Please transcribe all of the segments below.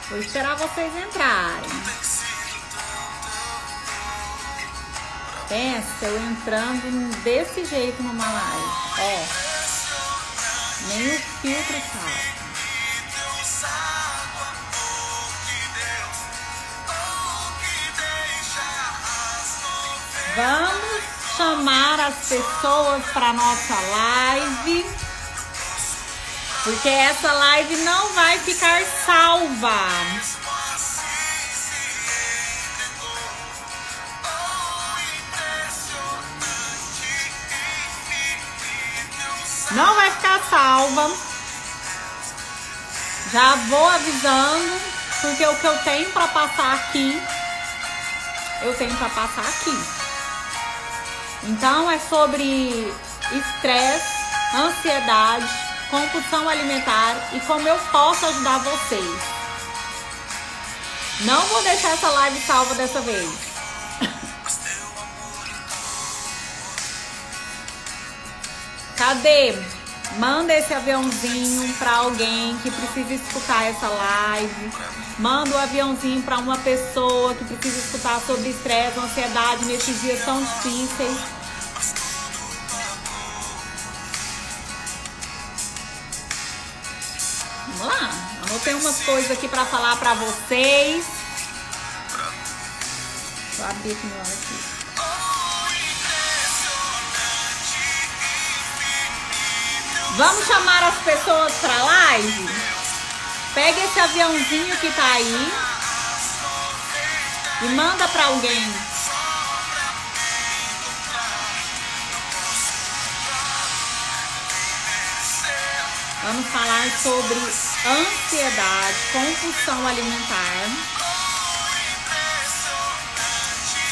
Vou esperar vocês entrarem. Pensa, eu entrando desse jeito numa live. Ó. Nem o filtro salva. Vamos chamar as pessoas para nossa live, porque essa live não vai ficar salva. Não vai ficar salva. Já vou avisando, porque o que eu tenho para passar aqui, eu tenho para passar aqui. Então é sobre estresse, ansiedade, compulsão alimentar e como eu posso ajudar vocês. Não vou deixar essa live salva dessa vez. Cadê? Manda esse aviãozinho para alguém que precisa escutar essa live. Manda o aviãozinho para uma pessoa que precisa escutar sobre estresse, ansiedade nesses dias tão difíceis. Vamos lá. Anotei umas coisas aqui para falar para vocês. Vou abrir aqui meu arquivo. Vamos chamar as pessoas para live? Pega esse aviãozinho que tá aí e manda para alguém. Vamos falar sobre ansiedade, compulsão alimentar.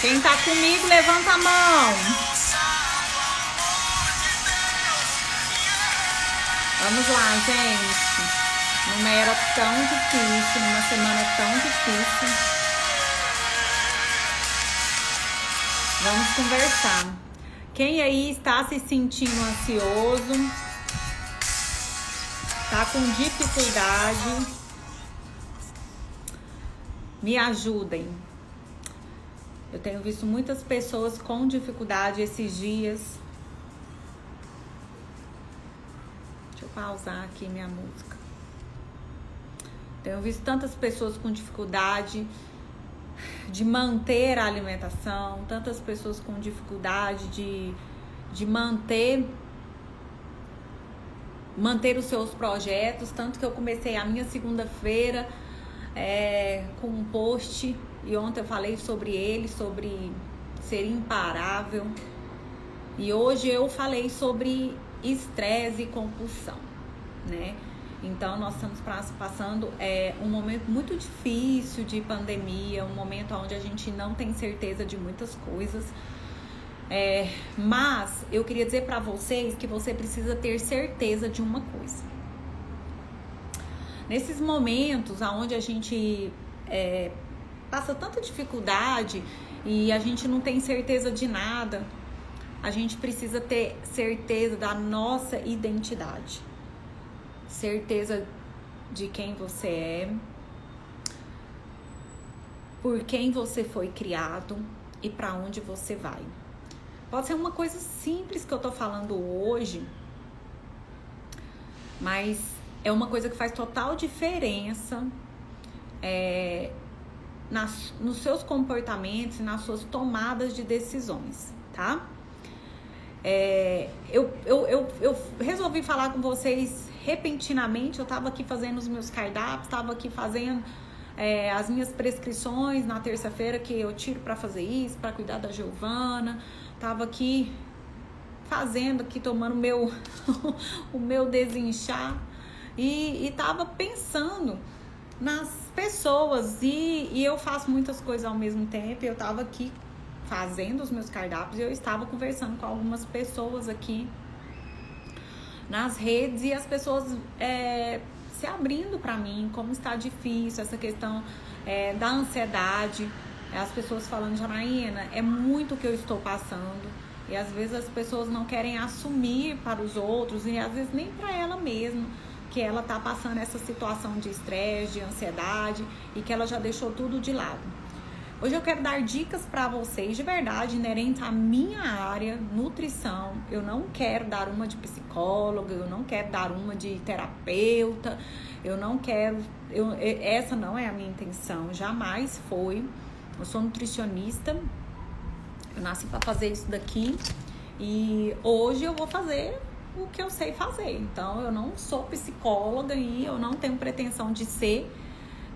Quem tá comigo, levanta a mão. Vamos lá, gente. Numa era tão difícil, numa semana tão difícil. Vamos conversar. Quem aí está se sentindo ansioso? Tá com dificuldade? Me ajudem. Eu tenho visto muitas pessoas com dificuldade esses dias. Deixa eu pausar aqui minha música. Tenho visto tantas pessoas com dificuldade de manter a alimentação, tantas pessoas com dificuldade de manter os seus projetos, tanto que eu comecei a minha segunda-feira com um post, e ontem eu falei sobre ele, sobre ser imparável, e hoje eu falei sobre estresse e compulsão, né? Então nós estamos passando um momento muito difícil de pandemia, um momento onde a gente não tem certeza de muitas coisas. Mas eu queria dizer para vocês que você precisa ter certeza de uma coisa. Nesses momentos onde a gente passa tanta dificuldade e a gente não tem certeza de nada, a gente precisa ter certeza da nossa identidade, certeza de quem você é, por quem você foi criado e para onde você vai. Pode ser uma coisa simples que eu tô falando hoje, mas é uma coisa que faz total diferença nos seus comportamentos e nas suas tomadas de decisões, tá? Eu resolvi falar com vocês repentinamente. Eu tava aqui fazendo os meus cardápios, tava aqui fazendo as minhas prescrições na terça-feira que eu tiro para fazer isso, para cuidar da Giovana. Tava aqui fazendo, aqui tomando o meu desinchar e tava pensando nas pessoas e eu faço muitas coisas ao mesmo tempo. Eu tava aqui fazendo os meus cardápios e eu estava conversando com algumas pessoas aqui nas redes e as pessoas se abrindo para mim, como está difícil essa questão da ansiedade. As pessoas falando: Janaína, é muito o que eu estou passando. E às vezes as pessoas não querem assumir para os outros e às vezes nem para ela mesma que ela tá passando essa situação de estresse, de ansiedade e que ela já deixou tudo de lado. Hoje eu quero dar dicas para vocês de verdade, inerentes à minha área, nutrição. Eu não quero dar uma de psicóloga, eu não quero dar uma de terapeuta, eu não quero... essa não é a minha intenção, jamais foi. Eu sou nutricionista, eu nasci para fazer isso daqui e hoje eu vou fazer o que eu sei fazer. Então, eu não sou psicóloga e eu não tenho pretensão de ser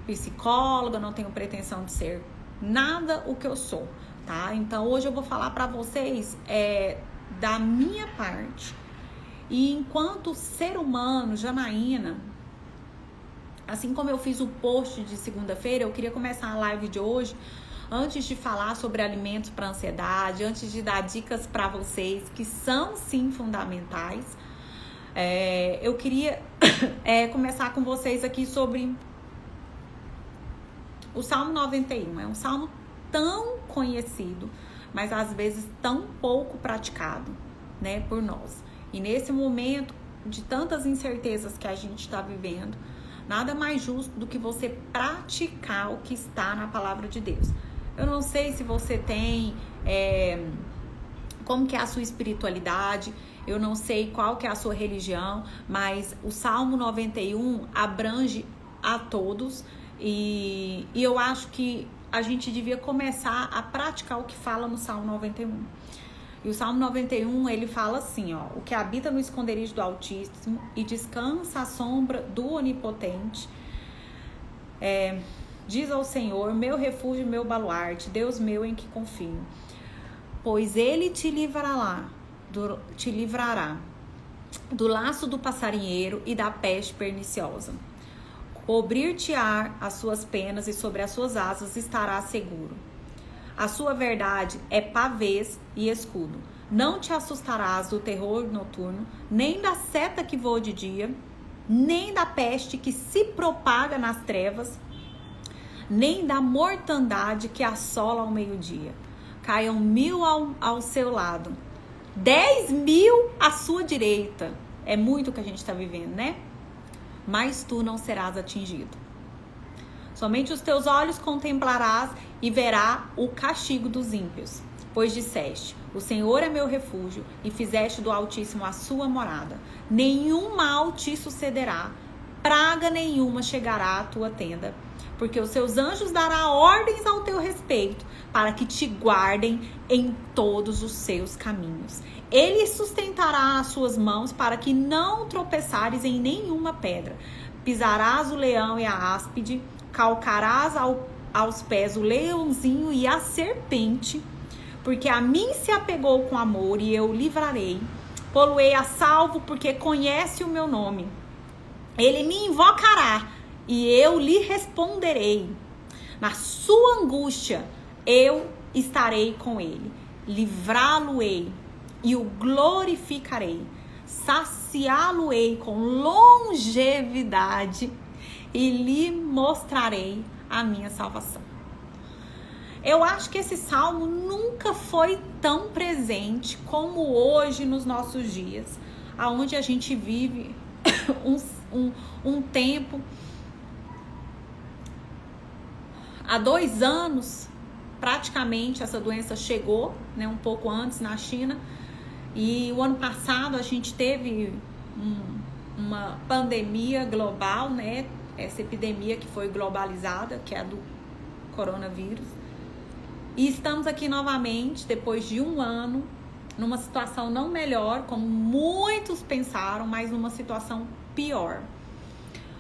psicóloga, não tenho pretensão de ser nada o que eu sou, tá? Então, hoje eu vou falar pra vocês da minha parte. E enquanto ser humano, Janaína, assim como eu fiz o post de segunda-feira, eu queria começar a live de hoje, antes de falar sobre alimentos para ansiedade, antes de dar dicas para vocês que são sim fundamentais, eu queria começar com vocês aqui sobre o Salmo 91. É um salmo tão conhecido, mas às vezes tão pouco praticado, né, por nós. E nesse momento de tantas incertezas que a gente está vivendo, nada mais justo do que você praticar o que está na palavra de Deus. Eu não sei se você tem, como que é a sua espiritualidade, eu não sei qual que é a sua religião, mas o Salmo 91 abrange a todos e eu acho que a gente devia começar a praticar o que fala no Salmo 91. E o Salmo 91, ele fala assim, ó: o que habita no esconderijo do Altíssimo e descansa à sombra do Onipotente, diz ao Senhor, meu refúgio, meu baluarte, Deus meu em que confio. Pois ele te livrará do laço do passarinheiro e da peste perniciosa. Cobrir-te-á as suas penas e sobre as suas asas estarás seguro. A sua verdade é pavês e escudo. Não te assustarás do terror noturno, nem da seta que voa de dia, nem da peste que se propaga nas trevas, nem da mortandade que assola ao meio-dia. Caiam 1000 ao seu lado, 10.000 à sua direita. É muito o que a gente está vivendo, né? Mas tu não serás atingido. Somente os teus olhos contemplarás e verá o castigo dos ímpios. Pois disseste, o Senhor é meu refúgio, e fizeste do Altíssimo a sua morada. Nenhum mal te sucederá, praga nenhuma chegará à tua tenda, porque os seus anjos dará ordens ao teu respeito, para que te guardem em todos os seus caminhos. Ele sustentará as suas mãos para que não tropeçares em nenhuma pedra. Pisarás o leão e a áspide, calcarás aos pés o leãozinho e a serpente, porque a mim se apegou com amor e eu o livrarei. Pô-lo-ei a salvo, porque conhece o meu nome. Ele me invocará e eu lhe responderei. Na sua angústia eu estarei com ele. Livrá-lo-ei e o glorificarei. Saciá-lo-ei com longevidade e lhe mostrarei a minha salvação. Eu acho que esse salmo nunca foi tão presente como hoje nos nossos dias, aonde a gente vive um tempo. Há 2 anos, praticamente, essa doença chegou, né, um pouco antes na China. E o ano passado a gente teve uma pandemia global, né? Essa epidemia que foi globalizada, que é a do coronavírus. E estamos aqui novamente, depois de 1 ano, numa situação não melhor, como muitos pensaram, mas numa situação pior.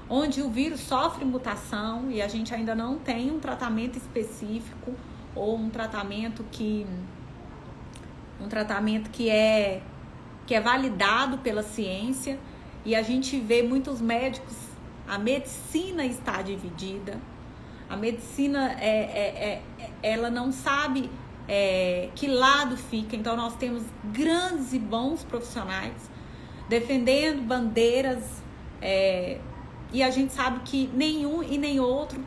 Onde o vírus sofre mutação e a gente ainda não tem um tratamento específico ou um tratamento que é validado pela ciência. E a gente vê muitos médicos, a medicina está dividida. A medicina, ela não sabe que lado fica. Então, nós temos grandes e bons profissionais defendendo bandeiras, e a gente sabe que nenhum e nem outro,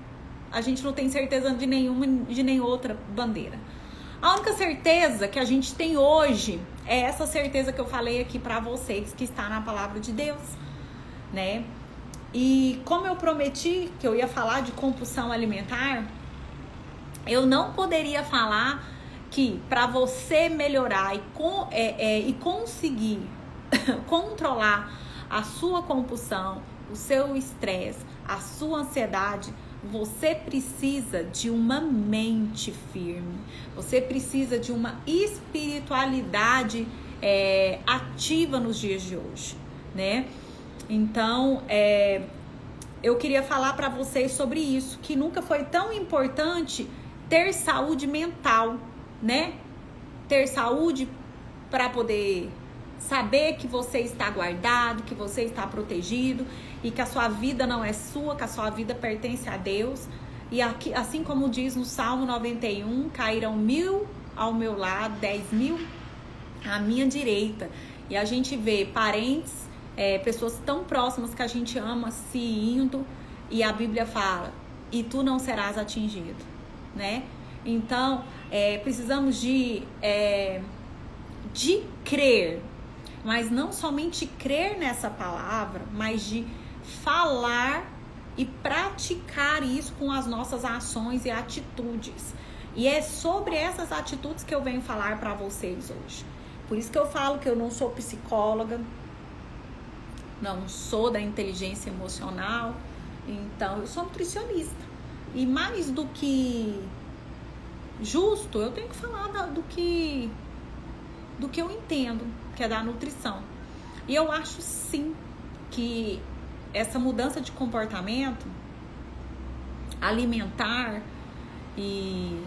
a gente não tem certeza de nenhuma e de nem outra bandeira. A única certeza que a gente tem hoje é essa certeza que eu falei aqui para vocês, que está na palavra de Deus, né? E como eu prometi que eu ia falar de compulsão alimentar, eu não poderia falar que para você melhorar e conseguir controlar a sua compulsão, o seu estresse, a sua ansiedade, você precisa de uma mente firme, você precisa de uma espiritualidade ativa nos dias de hoje, né? Então, eu queria falar para vocês sobre isso, que nunca foi tão importante ter saúde mental, né? Ter saúde para poder saber que você está guardado, que você está protegido e que a sua vida não é sua, que a sua vida pertence a Deus. E aqui, assim como diz no Salmo 91, cairão 1000 ao meu lado, 10.000 à minha direita. E a gente vê parentes, pessoas tão próximas que a gente ama se indo, e a Bíblia fala, e tu não serás atingido, né? Então, precisamos de crer, mas não somente crer nessa palavra, mas de falar e praticar isso com as nossas ações e atitudes. E é sobre essas atitudes que eu venho falar para vocês hoje. Por isso que eu falo que eu não sou psicóloga, não sou da inteligência emocional, então eu sou nutricionista. E mais do que justo, eu tenho que falar do que eu entendo, que é da nutrição. E eu acho sim que essa mudança de comportamento alimentar e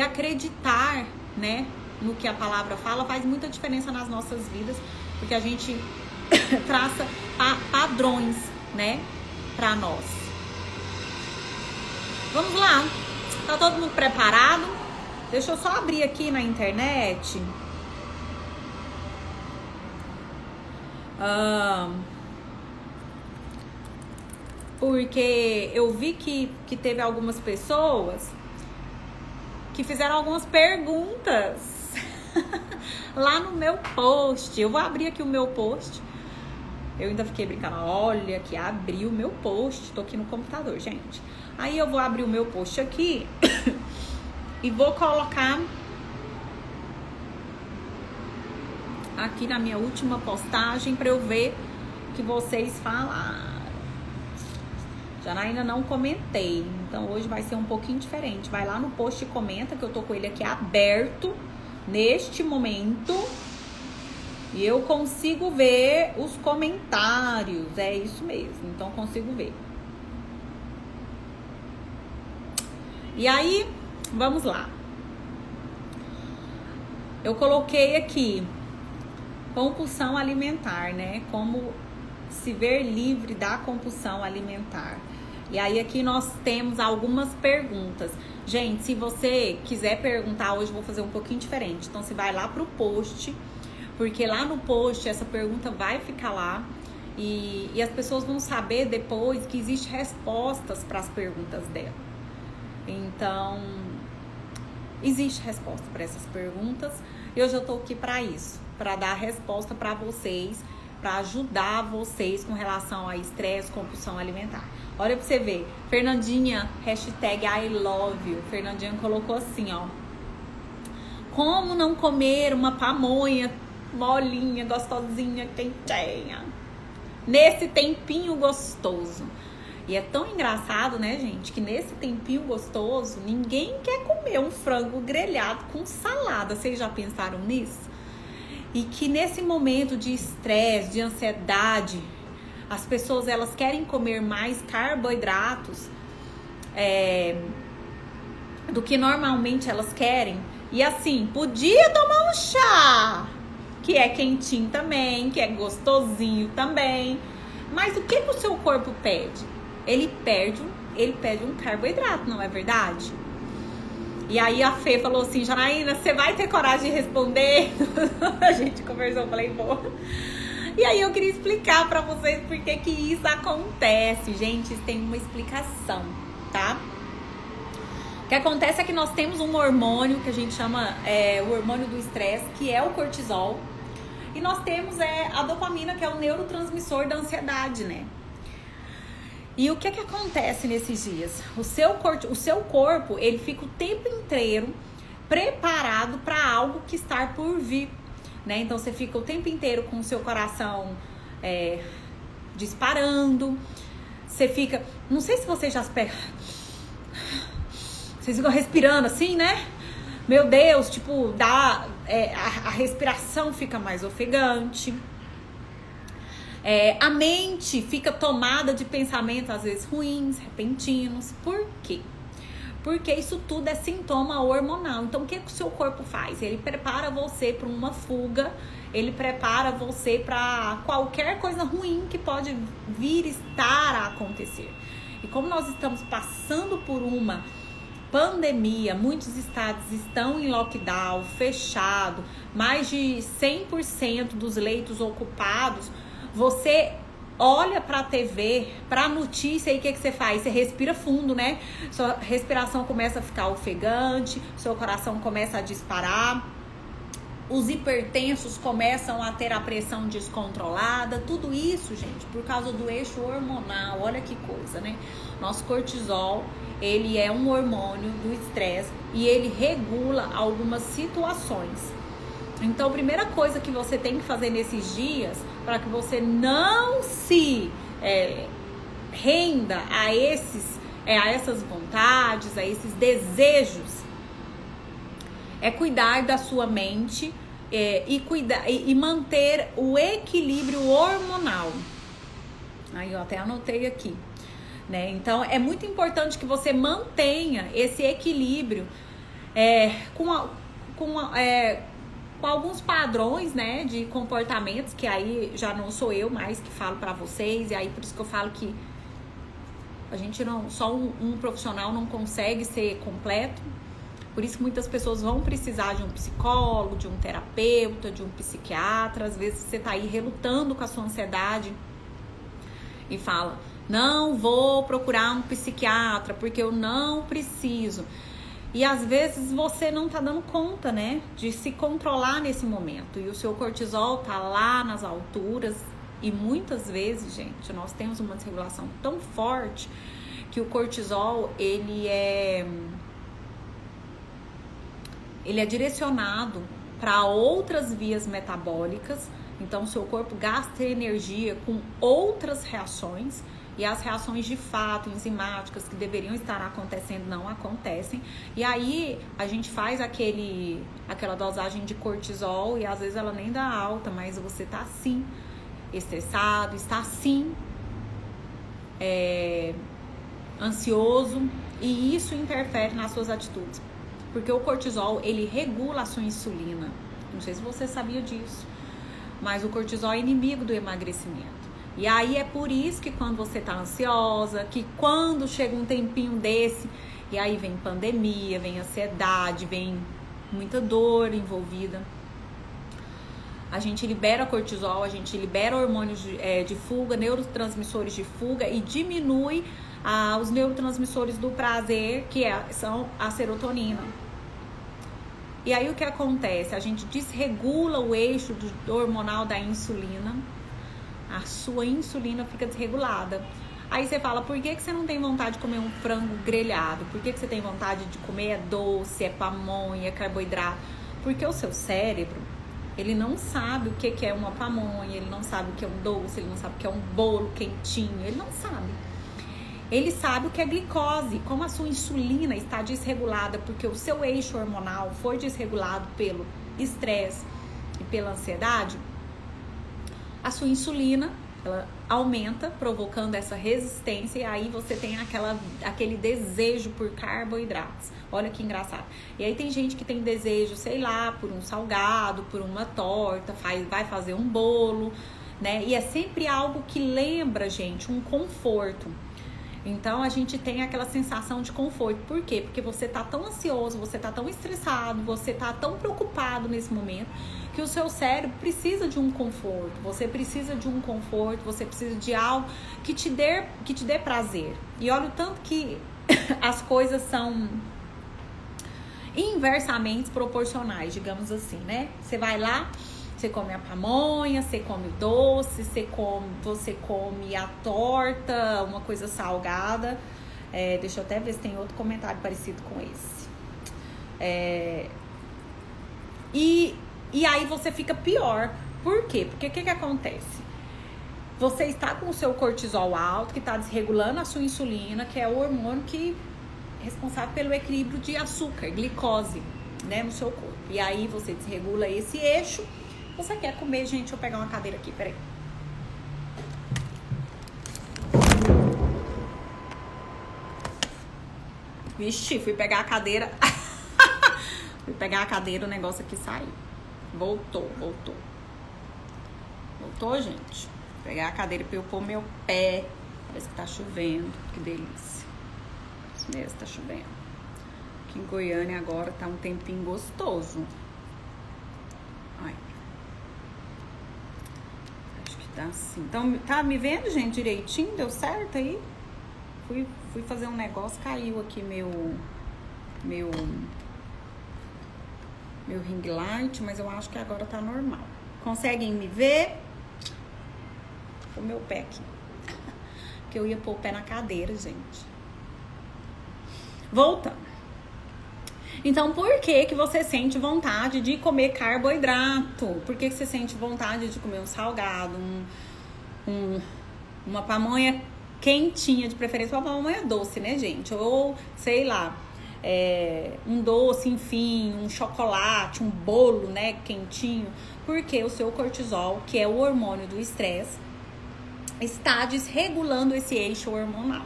acreditar, né, no que a palavra fala faz muita diferença nas nossas vidas, porque a gente traça padrões, né, para nós. Vamos lá. Tá todo mundo preparado? Deixa eu só abrir aqui na internet. Porque eu vi que teve algumas pessoas que fizeram algumas perguntas lá no meu post. Eu vou abrir aqui o meu post. Eu ainda fiquei brincando. Olha, que abri o meu post. Tô aqui no computador, gente. Aí eu vou abrir o meu post aqui e vou colocar aqui na minha última postagem para eu ver o que vocês falaram. Já ainda não comentei, então hoje vai ser um pouquinho diferente. Vai lá no post e comenta, que eu tô com ele aqui aberto neste momento e eu consigo ver os comentários. É isso mesmo, então consigo ver. E aí, vamos lá. Eu coloquei aqui compulsão alimentar, né? Como se ver livre da compulsão alimentar. E aí aqui nós temos algumas perguntas. Gente, se você quiser perguntar, hoje eu vou fazer um pouquinho diferente. Então você vai lá pro post, porque lá no post essa pergunta vai ficar lá. E as pessoas vão saber depois que existem respostas para as perguntas dela. Então, existe resposta para essas perguntas. Eu já tô aqui para isso, para dar a resposta para vocês, para ajudar vocês com relação a estresse, compulsão alimentar. Olha pra você ver, Fernandinha, hashtag I love you. Fernandinha colocou assim, ó: como não comer uma pamonha molinha, gostosinha, quentinha nesse tempinho gostoso? E é tão engraçado, né, gente, que nesse tempinho gostoso, ninguém quer comer um frango grelhado com salada. Vocês já pensaram nisso? E que nesse momento de estresse, de ansiedade, as pessoas, elas querem comer mais carboidratos do que normalmente elas querem. E assim, podia tomar um chá, que é quentinho também, que é gostosinho também. Mas o que o seu corpo pede? Ele pede um carboidrato, não é verdade? E aí a Fê falou assim: Janaína, você vai ter coragem de responder? A gente conversou, falei, boa. E aí eu queria explicar pra vocês por que isso acontece. Gente, isso tem uma explicação, tá? O que acontece é que nós temos um hormônio que a gente chama o hormônio do estresse, que é o cortisol. E nós temos a dopamina, que é o neurotransmissor da ansiedade, né? E o que acontece nesses dias? O seu corpo, ele fica o tempo inteiro preparado para algo que está por vir, né? Então você fica o tempo inteiro com o seu coração disparando. Você fica... Não sei se vocês já pegam... Vocês ficam respirando assim, né? Meu Deus, tipo, a respiração fica mais ofegante. A mente fica tomada de pensamentos, às vezes, ruins, repentinos. Por quê? Porque isso tudo é sintoma hormonal. Então, o que o seu corpo faz? Ele prepara você para uma fuga, ele prepara você para qualquer coisa ruim que pode vir estar a acontecer. E como nós estamos passando por uma pandemia, muitos estados estão em lockdown, fechado, mais de 100% dos leitos ocupados, você olha pra TV, pra notícia, e o que você faz? Você respira fundo, né? Sua respiração começa a ficar ofegante, seu coração começa a disparar, os hipertensos começam a ter a pressão descontrolada. Tudo isso, gente, por causa do eixo hormonal. Olha que coisa, né? Nosso cortisol, ele é um hormônio do estresse e ele regula algumas situações. Então, a primeira coisa que você tem que fazer nesses dias, para que você não se renda a essas vontades, a esses desejos, é cuidar da sua mente e manter o equilíbrio hormonal. Aí eu até anotei aqui, né? Então, é muito importante que você mantenha esse equilíbrio com alguns padrões, né, de comportamentos, que aí já não sou eu mais que falo pra vocês, e aí por isso que eu falo que a gente só um profissional não consegue ser completo. Por isso muitas pessoas vão precisar de um psicólogo, de um terapeuta, de um psiquiatra. Às vezes você tá aí relutando com a sua ansiedade e fala, não vou procurar um psiquiatra porque eu não preciso. E às vezes você não tá dando conta, né, de se controlar nesse momento. E o seu cortisol tá lá nas alturas. E muitas vezes, gente, nós temos uma desregulação tão forte que o cortisol, ele é direcionado para outras vias metabólicas. Então, o seu corpo gasta energia com outras reações. E as reações de fato, enzimáticas, que deveriam estar acontecendo, não acontecem. E aí, a gente faz aquela dosagem de cortisol e às vezes ela nem dá alta, mas você tá sim estressado, está sim ansioso. E isso interfere nas suas atitudes. Porque o cortisol, ele regula a sua insulina. Não sei se você sabia disso, mas o cortisol é inimigo do emagrecimento. E aí é por isso que quando você tá ansiosa, que quando chega um tempinho desse, e aí vem pandemia, vem ansiedade, vem muita dor envolvida, a gente libera cortisol, a gente libera hormônios de fuga, neurotransmissores de fuga, e diminui os neurotransmissores do prazer, que são a serotonina. E aí o que acontece? A gente desregula o eixo hormonal da insulina. A sua insulina fica desregulada. Aí você fala, por que você não tem vontade de comer um frango grelhado? Por que você tem vontade de comer doce, pamonha, carboidrato? Porque o seu cérebro, ele não sabe o que é uma pamonha, ele não sabe o que é um doce, ele não sabe o que é um bolo quentinho, ele não sabe. Ele sabe o que é glicose. Como a sua insulina está desregulada porque o seu eixo hormonal foi desregulado pelo estresse e pela ansiedade, a sua insulina, ela aumenta, provocando essa resistência, e aí você tem aquele desejo por carboidratos. Olha que engraçado. E aí tem gente que tem desejo, sei lá, por um salgado, por uma torta, vai fazer um bolo, né? E é sempre algo que lembra, gente, um conforto. Então, a gente tem aquela sensação de conforto. Por quê? Porque você tá tão ansioso, você tá tão estressado, você tá tão preocupado nesse momento, que o seu cérebro precisa de um conforto. Você precisa de um conforto, você precisa de algo que te dê prazer. E olha o tanto que as coisas são inversamente proporcionais, digamos assim, né? Você vai lá, Você come a pamonha, você come o doce, você come a torta, uma coisa salgada. Deixa eu até ver se tem outro comentário parecido com esse. E aí você fica pior. Por quê? Porque o que acontece? Você está com o seu cortisol alto, que está desregulando a sua insulina, que é o hormônio que é responsável pelo equilíbrio de açúcar, glicose, né, no seu corpo. E aí você desregula esse eixo. Você quer comer, gente? Deixa eu pegar uma cadeira aqui, peraí. Vixe, fui pegar a cadeira. Fui pegar a cadeira, o negócio aqui saiu. Voltou. Voltou, gente. Vou pegar a cadeira pra eu pôr meu pé. Parece que tá chovendo. Que delícia. Isso mesmo, tá chovendo. Aqui em Goiânia agora tá um tempinho gostoso. Ai. Acho que tá assim. Então, tá me vendo, gente, direitinho? Deu certo aí? Fui fazer um negócio, caiu aqui meu ring light, mas eu acho que agora tá normal. Conseguem me ver? O meu pé aqui. Que eu ia pôr o pé na cadeira, gente. Voltando. Então, por que você sente vontade de comer carboidrato? Por que você sente vontade de comer um salgado, uma pamonha quentinha, de preferência uma pamonha doce, né, gente? Ou, sei lá, um doce, enfim, um chocolate, um bolo, né, quentinho. Porque o seu cortisol, que é o hormônio do estresse, está desregulando esse eixo hormonal,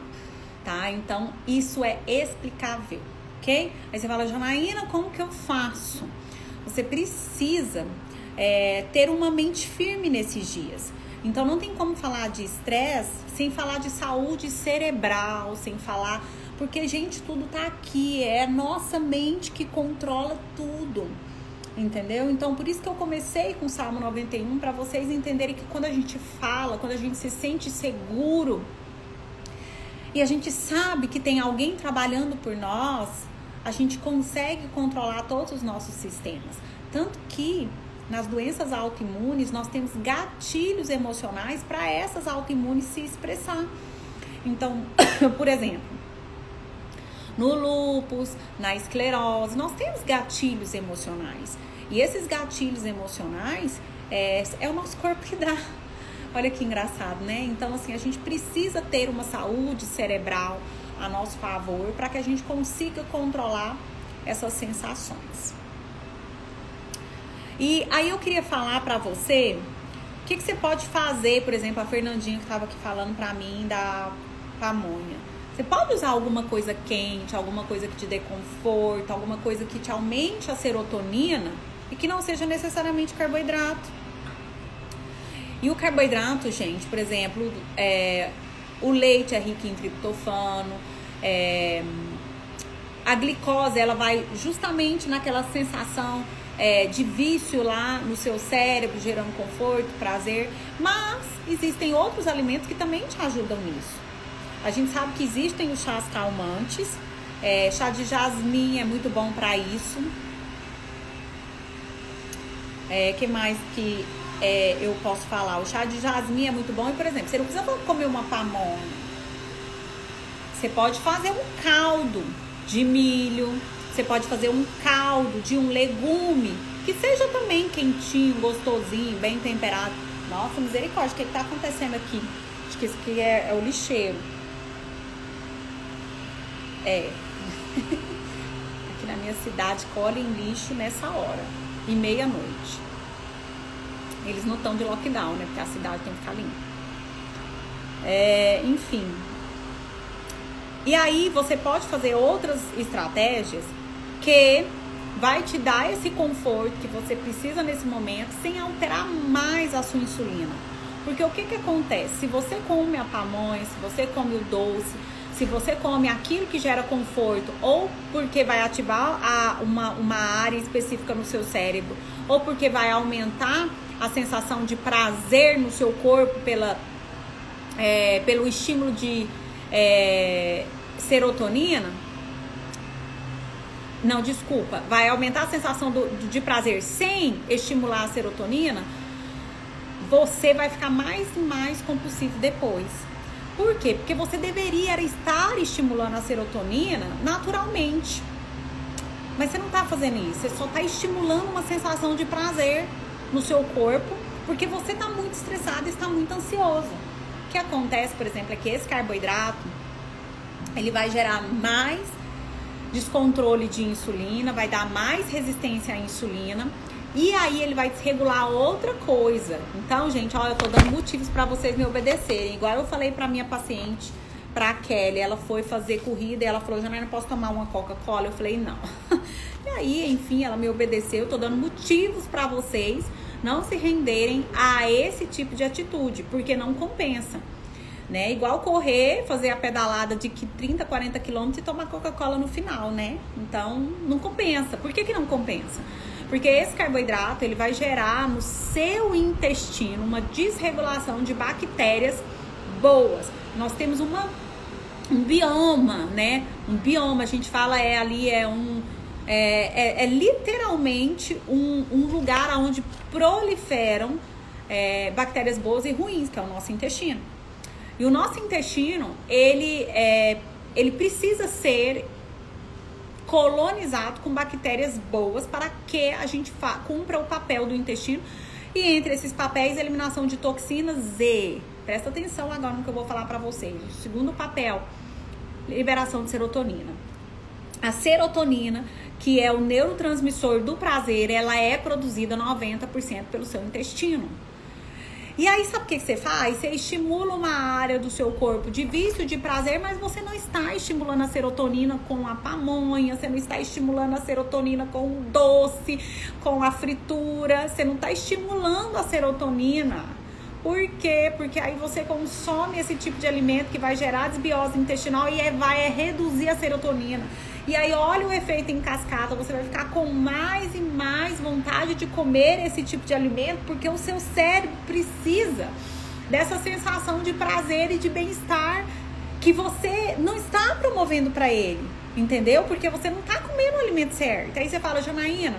tá? Então, isso é explicável, ok? Aí você fala, Janaína, como que eu faço? Você precisa ter uma mente firme nesses dias. Então, não tem como falar de estresse sem falar de saúde cerebral, sem falar... Porque, gente, tudo tá aqui. É nossa mente que controla tudo. Entendeu? Então, por isso que eu comecei com o Salmo 91, para vocês entenderem que quando a gente fala, quando a gente se sente seguro e a gente sabe que tem alguém trabalhando por nós, a gente consegue controlar todos os nossos sistemas. Tanto que nas doenças autoimunes nós temos gatilhos emocionais para essas autoimunes se expressar. Então, por exemplo, no lúpus, na esclerose, nós temos gatilhos emocionais. E esses gatilhos emocionais é o nosso corpo que dá. Olha que engraçado, né? Então, assim, a gente precisa ter uma saúde cerebral a nosso favor para que a gente consiga controlar essas sensações. E aí eu queria falar pra você o que você pode fazer, por exemplo, a Fernandinha que estava aqui falando pra mim da pamonha. Você pode usar alguma coisa quente, alguma coisa que te dê conforto, alguma coisa que te aumente a serotonina e que não seja necessariamente carboidrato. E o carboidrato, gente, por exemplo, o leite é rico em triptofano, a glicose, ela vai justamente naquela sensação de vício lá no seu cérebro, gerando conforto, prazer. Mas existem outros alimentos que também te ajudam nisso. A gente sabe que existem os chás calmantes. Chá de jasmim é muito bom para isso. Que mais que eu posso falar? O chá de jasmim é muito bom. E, por exemplo, você não precisa comer uma pamonha. Você pode fazer um caldo de milho. Você pode fazer um caldo de um legume que seja também quentinho, gostosinho, bem temperado. Nossa, misericórdia, o que está acontecendo aqui? Acho que isso aqui é o lixeiro. Aqui na minha cidade colhem lixo nessa hora, e meia-noite. Eles não estão de lockdown, né? Porque a cidade tem que ficar limpa. Enfim. E aí você pode fazer outras estratégias que vai te dar esse conforto que você precisa nesse momento, sem alterar mais a sua insulina. Porque o que acontece? Se você come a pamonha, se você come o doce, se você come aquilo que gera conforto, ou porque vai ativar uma área específica no seu cérebro, ou porque vai aumentar a sensação de prazer no seu corpo pelo estímulo de serotonina, Não, desculpa. Vai aumentar a sensação de prazer sem estimular a serotonina, você vai ficar mais e mais compulsivo depois. Por quê? Porque você deveria estar estimulando a serotonina naturalmente. Mas você não tá fazendo isso. Você só tá estimulando uma sensação de prazer no seu corpo, porque você tá muito estressado e está muito ansioso. O que acontece, por exemplo, é que esse carboidrato, ele vai gerar mais descontrole de insulina, vai dar mais resistência à insulina, e aí ele vai desregular outra coisa. Então, gente, ó, eu tô dando motivos para vocês me obedecerem. Igual eu falei pra minha paciente, pra Kelly, ela foi fazer corrida e ela falou, Janaína, posso tomar uma Coca-Cola? Eu falei, não. E aí, enfim, ela me obedeceu. Eu tô dando motivos pra vocês não se renderem a esse tipo de atitude, porque não compensa. Né? Igual correr, fazer a pedalada de 30, 40 quilômetros e tomar Coca-Cola no final, né? Então, não compensa. Por que que não compensa? Porque esse carboidrato, ele vai gerar no seu intestino uma desregulação de bactérias boas. Nós temos um bioma, né? Um bioma, a gente fala literalmente um lugar onde proliferam bactérias boas e ruins, que é o nosso intestino. E o nosso intestino, ele precisa ser colonizado com bactérias boas para que a gente cumpra o papel do intestino. E entre esses papéis, eliminação de toxinas e... Presta atenção agora no que eu vou falar para vocês. O segundo papel, liberação de serotonina. A serotonina, que é o neurotransmissor do prazer, ela é produzida 90% pelo seu intestino. E aí, sabe o que você faz? Você estimula uma área do seu corpo de vício, de prazer, mas você não está estimulando a serotonina com a pamonha, você não está estimulando a serotonina com o doce, com a fritura, você não está estimulando a serotonina. Por quê? Porque aí você consome esse tipo de alimento que vai gerar desbiose intestinal e vai reduzir a serotonina. E aí, olha o efeito em cascata, você vai ficar com mais e mais vontade de comer esse tipo de alimento, porque o seu cérebro precisa dessa sensação de prazer e de bem-estar que você não está promovendo para ele, entendeu? Porque você não está comendo o alimento certo. Aí você fala, Janaína,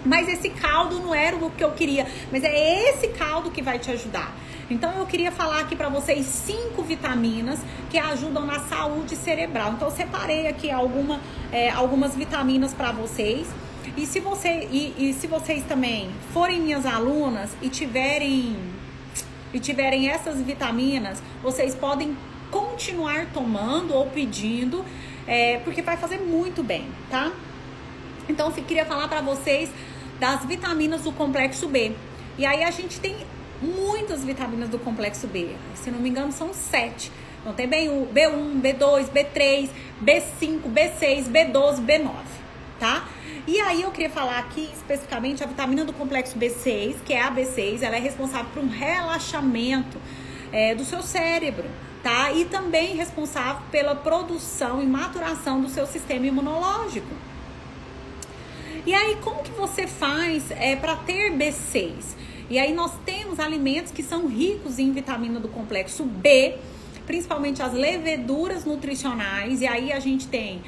mas esse caldo não era o que eu queria, mas é esse caldo que vai te ajudar. Então, eu queria falar aqui para vocês 5 vitaminas que ajudam na saúde cerebral. Então, eu separei aqui algumas vitaminas para vocês. E se vocês também forem minhas alunas e tiverem essas vitaminas, vocês podem continuar tomando ou pedindo, porque vai fazer muito bem, tá? Então, eu queria falar para vocês das vitaminas do complexo B. E aí, a gente tem muitas vitaminas do complexo B. Se não me engano, são 7. Então, tem o B1, B2, B3, B5, B6, B12, B9, tá? E aí, eu queria falar aqui, especificamente, a vitamina do complexo B6, que é a B6. Ela é responsável por um relaxamento do seu cérebro, tá? E também responsável pela produção e maturação do seu sistema imunológico. E aí, como que você faz para ter B6? E aí nós temos alimentos que são ricos em vitamina do complexo B, principalmente as leveduras nutricionais. E aí a gente tem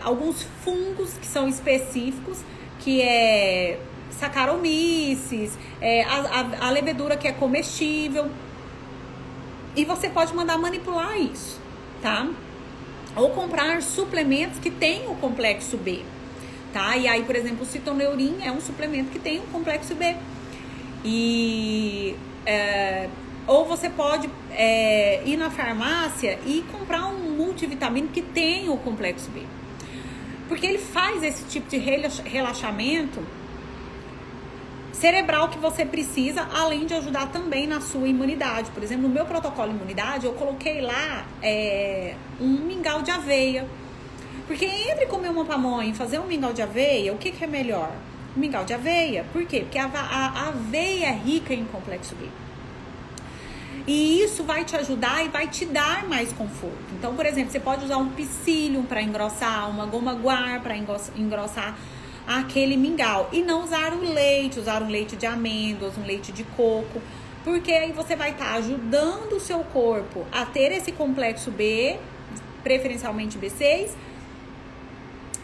alguns fungos que são específicos, que é Saccharomyces, a levedura que é comestível. E você pode mandar manipular isso, tá? Ou comprar suplementos que têm o complexo B. Tá? E aí, por exemplo, o citoneurin é um suplemento que tem um complexo B. Ou você pode ir na farmácia e comprar um multivitamínico que tem o complexo B. Porque ele faz esse tipo de relaxamento cerebral que você precisa, além de ajudar também na sua imunidade. Por exemplo, no meu protocolo de imunidade, eu coloquei lá um mingau de aveia. Porque entre comer uma pamonha e fazer um mingau de aveia, o que é melhor? O mingau de aveia. Por quê? Porque a aveia é rica em complexo B. E isso vai te ajudar e vai te dar mais conforto. Então, por exemplo, você pode usar um psyllium para engrossar, uma goma guar para engrossar aquele mingau. E não usar o leite, usar um leite de amêndoas, um leite de coco. Porque aí você vai estar ajudando o seu corpo a ter esse complexo B, preferencialmente B6,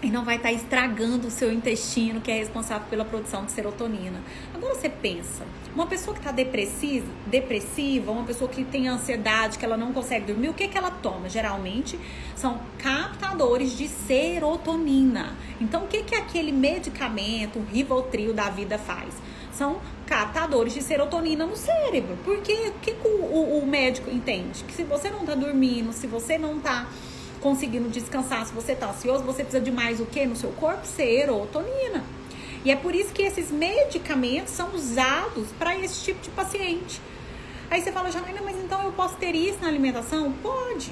e não vai estar estragando o seu intestino, que é responsável pela produção de serotonina. Agora você pensa, uma pessoa que está depressiva, uma pessoa que tem ansiedade, que ela não consegue dormir, o que ela toma? Geralmente são captadores de serotonina. Então o que aquele medicamento, o Rivotril da vida faz? São captadores de serotonina no cérebro. Porque o que o médico entende? Que se você não está dormindo, se você não está conseguindo descansar, se você está ansioso, você precisa de mais o que no seu corpo? Serotonina. E é por isso que esses medicamentos são usados para esse tipo de paciente. Aí você fala, Janaína, mas então eu posso ter isso na alimentação? Pode.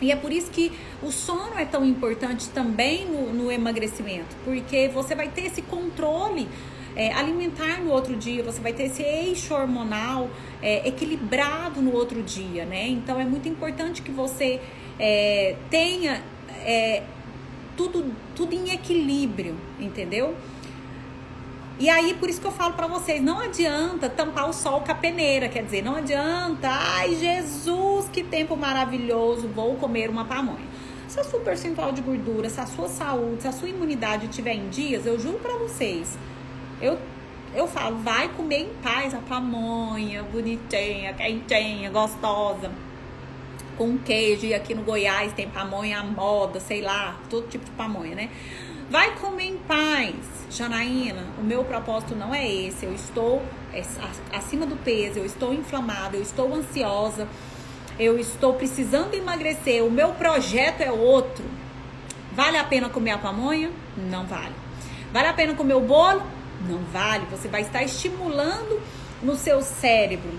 E é por isso que o sono é tão importante também no emagrecimento, porque você vai ter esse controle alimentar no outro dia, você vai ter esse eixo hormonal equilibrado no outro dia, né? Então é muito importante que você tenha tudo em equilíbrio, entendeu? E aí, por isso que eu falo pra vocês, não adianta tampar o sol com a peneira, quer dizer, não adianta, ai Jesus, que tempo maravilhoso, vou comer uma pamonha. Se a sua percentual de gordura, se a sua saúde, se a sua imunidade estiver em dias, eu juro pra vocês, eu falo, vai comer em paz a pamonha, bonitinha, quentinha, gostosa, com queijo, e aqui no Goiás tem pamonha à moda, sei lá, todo tipo de pamonha, né? Vai comer em paz. Janaína, o meu propósito não é esse, eu estou acima do peso, eu estou inflamada, eu estou ansiosa, eu estou precisando emagrecer, o meu projeto é outro. Vale a pena comer a pamonha? Não vale. Vale a pena comer o bolo? Não vale. Você vai estar estimulando no seu cérebro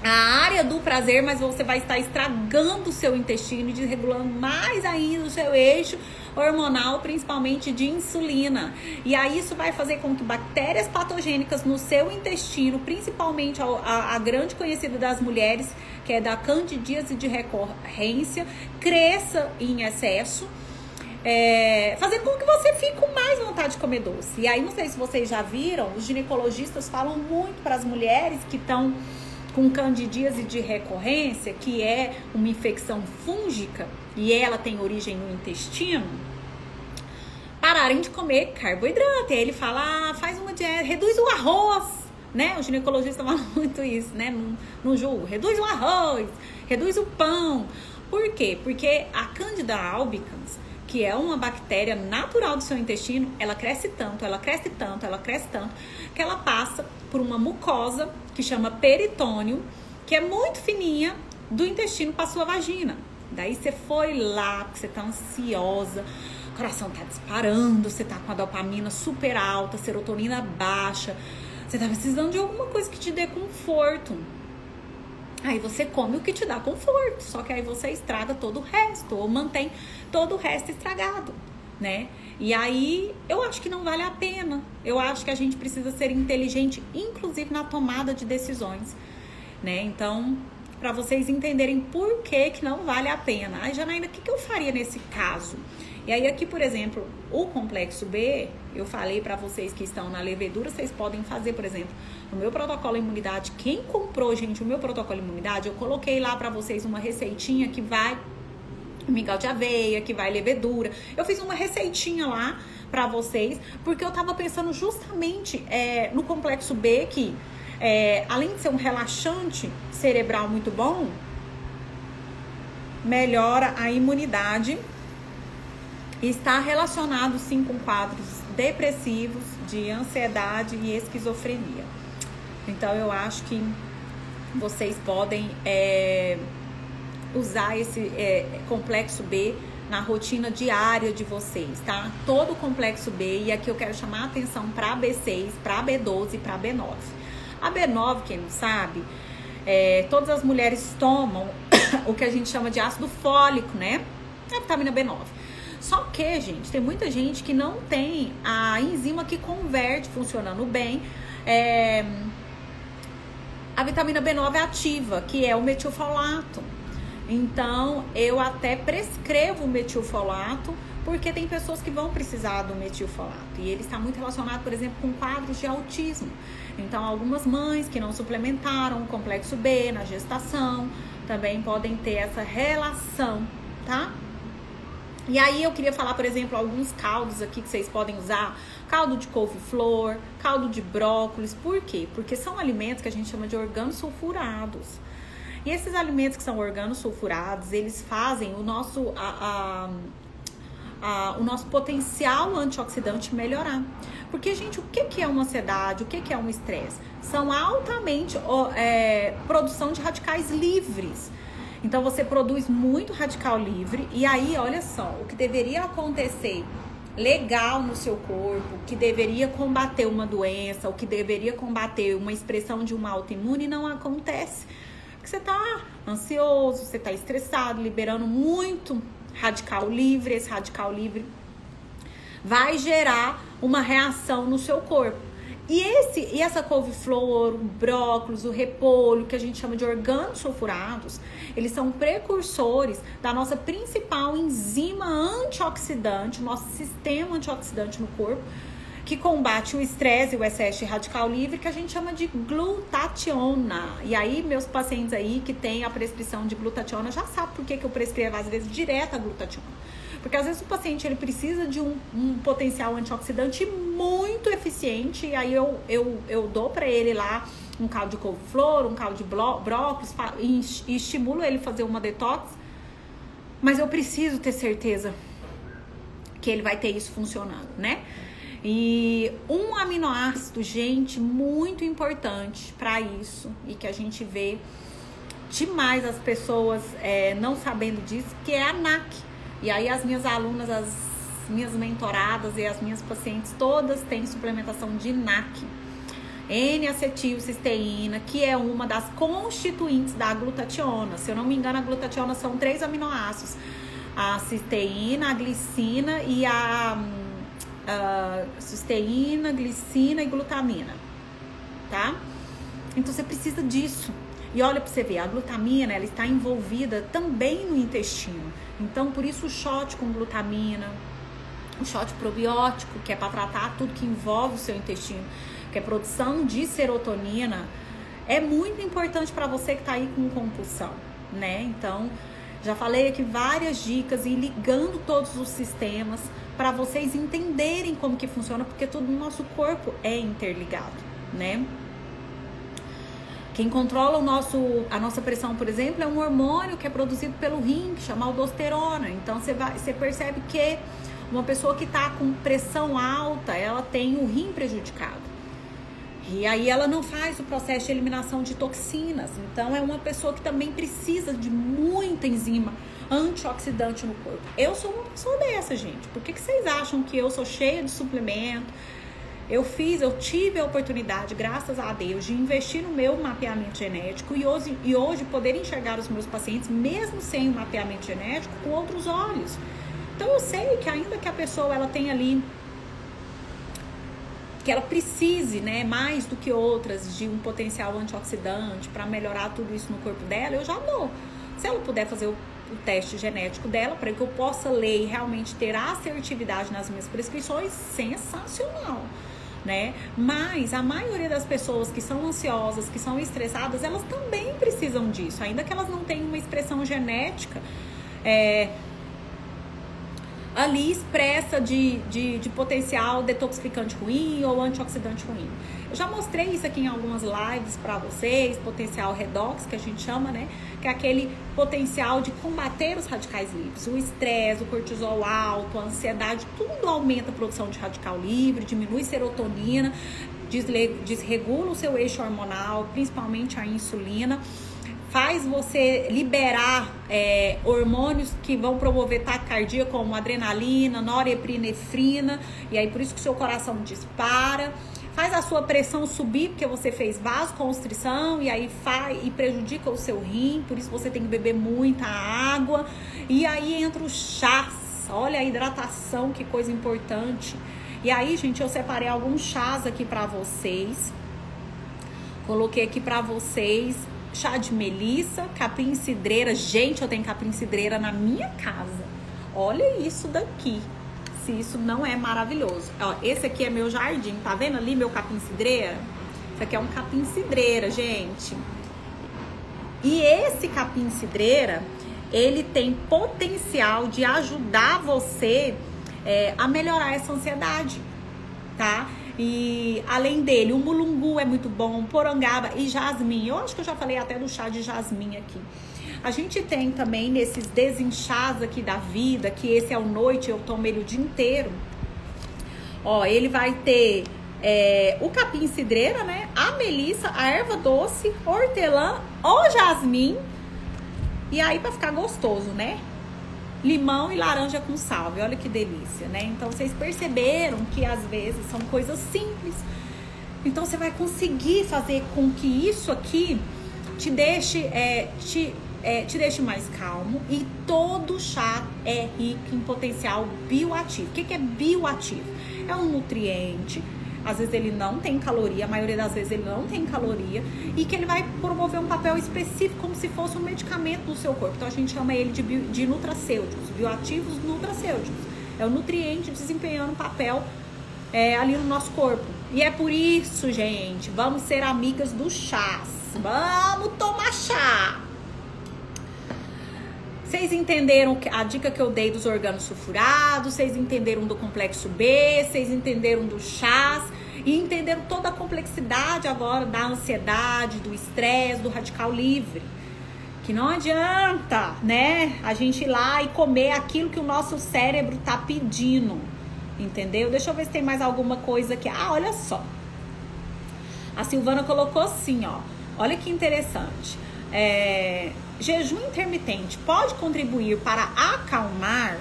a área do prazer, mas você vai estar estragando o seu intestino e desregulando mais ainda o seu eixo hormonal, principalmente de insulina. E aí isso vai fazer com que bactérias patogênicas no seu intestino, principalmente a grande conhecida das mulheres, que é da candidíase de recorrência, cresça em excesso, fazendo com que você fique com mais vontade de comer doce. E aí, não sei se vocês já viram, os ginecologistas falam muito para as mulheres que estão com candidíase de recorrência, que é uma infecção fúngica e ela tem origem no intestino, pararem de comer carboidrato. E aí ele fala, faz uma dieta, reduz o arroz, né? O ginecologista fala muito isso, né? No julgo, reduz o arroz, reduz o pão. Por quê? Porque a Candida albicans, que é uma bactéria natural do seu intestino, ela cresce tanto, que ela passa por uma mucosa que chama peritônio, que é muito fininha, do intestino para sua vagina. Daí você foi lá, porque você tá ansiosa, o coração tá disparando, você tá com a dopamina super alta, serotonina baixa, você tá precisando de alguma coisa que te dê conforto. Aí você come o que te dá conforto, só que aí você estraga todo o resto, ou mantém todo o resto estragado, né? E aí, eu acho que não vale a pena. Eu acho que a gente precisa ser inteligente, inclusive na tomada de decisões, né? Então, para vocês entenderem por que não vale a pena. Ai, Janaína, o que eu faria nesse caso? E aí aqui, por exemplo, o complexo B, eu falei para vocês que estão na levedura, vocês podem fazer, por exemplo, no meu protocolo imunidade. Quem comprou, gente, o meu protocolo imunidade, eu coloquei lá para vocês uma receitinha que vai mingau de aveia, que vai levedura. Eu fiz uma receitinha lá pra vocês, porque eu tava pensando justamente no complexo B, que além de ser um relaxante cerebral muito bom, melhora a imunidade e está relacionado sim com quadros depressivos, de ansiedade e esquizofrenia. Então eu acho que vocês podem usar esse complexo B na rotina diária de vocês, tá? Todo o complexo B, e aqui eu quero chamar a atenção para B6, para B12 e para B9. A B9, quem não sabe, todas as mulheres tomam o que a gente chama de ácido fólico, né? A vitamina B9. Só que, gente, tem muita gente que não tem a enzima que converte funcionando bem. A vitamina B9 é ativa, que é o metilfolato. Então, eu até prescrevo o metilfolato, porque tem pessoas que vão precisar do metilfolato. E ele está muito relacionado, por exemplo, com quadros de autismo. Então, algumas mães que não suplementaram o complexo B na gestação também podem ter essa relação, tá? E aí eu queria falar, por exemplo, alguns caldos aqui que vocês podem usar. Caldo de couve-flor, caldo de brócolis. Por quê? Porque são alimentos que a gente chama de organosulfurados. E esses alimentos que são organosulfurados, eles fazem o nosso, o nosso potencial antioxidante melhorar. Porque, gente, o que é uma ansiedade? O que é um estresse? São altamente produção de radicais livres. Então, você produz muito radical livre. E aí, olha só, o que deveria acontecer legal no seu corpo, que deveria combater uma doença, o que deveria combater uma expressão de uma autoimune, não acontece. Porque você tá ansioso, você tá estressado, liberando muito radical livre. Esse radical livre vai gerar uma reação no seu corpo. E essa couve-flor, o brócolis, o repolho, que a gente chama de organosulfurados, eles são precursores da nossa principal enzima antioxidante, nosso sistema antioxidante no corpo, que combate o estresse e o excesso de radical livre, que a gente chama de glutationa. E aí, meus pacientes aí que têm a prescrição de glutationa já sabem por que eu prescrevo, às vezes, direto a glutationa. Porque às vezes o paciente ele precisa de um potencial antioxidante muito eficiente, e aí eu dou para ele lá um caldo de couve-flor, um caldo de brócolis, e estimulo ele a fazer uma detox, mas eu preciso ter certeza que ele vai ter isso funcionando, né? E um aminoácido, gente, muito importante para isso, e que a gente vê demais as pessoas não sabendo disso, que é a NAC. E aí as minhas alunas, as minhas mentoradas e as minhas pacientes, todas têm suplementação de NAC. N-acetilcisteína, que é uma das constituintes da glutationa. Se eu não me engano, a glutationa são 3 aminoácidos. A cisteína, a glicina e a cisteína, glicina e glutamina, tá? Então você precisa disso. E olha pra você ver, a glutamina, ela está envolvida também no intestino. Então, por isso o shot com glutamina, o shot probiótico, que é para tratar tudo que envolve o seu intestino, que é produção de serotonina, é muito importante para você que tá aí com compulsão, né? Então, já falei aqui várias dicas e ligando todos os sistemas para vocês entenderem como que funciona, porque tudo no nosso corpo é interligado, né? Quem controla a nossa pressão, por exemplo, é um hormônio que é produzido pelo rim, que chama aldosterona. Então, você percebe que uma pessoa que está com pressão alta, ela tem o rim prejudicado. E aí ela não faz o processo de eliminação de toxinas. Então, é uma pessoa que também precisa de muita enzima antioxidante no corpo. Eu sou uma pessoa dessa, gente. Por que vocês acham que eu sou cheia de suplemento? Eu tive a oportunidade, graças a Deus, de investir no meu mapeamento genético e hoje poder enxergar os meus pacientes, mesmo sem o mapeamento genético, com outros olhos. Então eu sei que ainda que a pessoa ela tenha ali, que ela precise, né, mais do que outras, de um potencial antioxidante para melhorar tudo isso no corpo dela, eu já dou. Se ela puder fazer o teste genético dela, para que eu possa ler e realmente ter assertividade nas minhas prescrições, sensacional, né? Mas a maioria das pessoas que são ansiosas, que são estressadas, elas também precisam disso, ainda que elas não tenham uma expressão genética ali expressa de potencial detoxificante ruim ou antioxidante ruim. Eu já mostrei isso aqui em algumas lives para vocês, potencial redox, que a gente chama, né? Que é aquele potencial de combater os radicais livres. O estresse, o cortisol alto, a ansiedade, tudo aumenta a produção de radical livre, diminui serotonina, desregula o seu eixo hormonal, principalmente a insulina, faz você liberar hormônios que vão promover taquicardia, como adrenalina, norepinefrina, e aí por isso que o seu coração dispara. Faz a sua pressão subir, porque você fez vasoconstrição, e aí e prejudica o seu rim, por isso você tem que beber muita água. E aí entra os chás, olha a hidratação, que coisa importante. E aí, gente, eu separei alguns chás aqui pra vocês. Coloquei aqui pra vocês chá de melissa, capim-cidreira. Gente, eu tenho capim-cidreira na minha casa. Olha isso daqui. Se isso não é maravilhoso. Ó, esse aqui é meu jardim. Tá vendo ali meu capim-cidreira? Isso aqui é um capim-cidreira, gente. E esse capim-cidreira, ele tem potencial de ajudar você a melhorar essa ansiedade, tá? E além dele, o mulungu é muito bom, porangaba e jasmim. Eu acho que eu já falei até do chá de jasmim aqui. A gente tem também nesses desinchás aqui da vida, que esse é o noite, eu tomo ele o dia inteiro. Ó, ele vai ter o capim-cidreira, né? A melissa, a erva doce, hortelã, o jasmim. E aí, pra ficar gostoso, né? Limão e laranja com salve. Olha que delícia, né? Então, vocês perceberam que às vezes são coisas simples. Então, você vai conseguir fazer com que isso aqui te deixe mais calmo. E todo chá é rico em potencial bioativo. O que é bioativo? É um nutriente, às vezes ele não tem caloria, a maioria das vezes ele não tem caloria, e que ele vai promover um papel específico, como se fosse um medicamento no seu corpo. Então a gente chama ele de nutracêuticos, bioativos nutracêuticos. É o nutriente desempenhando um papel ali no nosso corpo. E é por isso, gente, vamos ser amigas dos chás. Vamos tomar chá! Vocês entenderam a dica que eu dei dos organosulfurados, vocês entenderam do complexo B, vocês entenderam dos chás e entenderam toda a complexidade agora da ansiedade, do estresse, do radical livre. Que não adianta, né, a gente ir lá e comer aquilo que o nosso cérebro tá pedindo, entendeu? Deixa eu ver se tem mais alguma coisa aqui. Ah, olha só. A Silvana colocou assim, ó. Olha que interessante. Jejum intermitente pode contribuir para acalmar,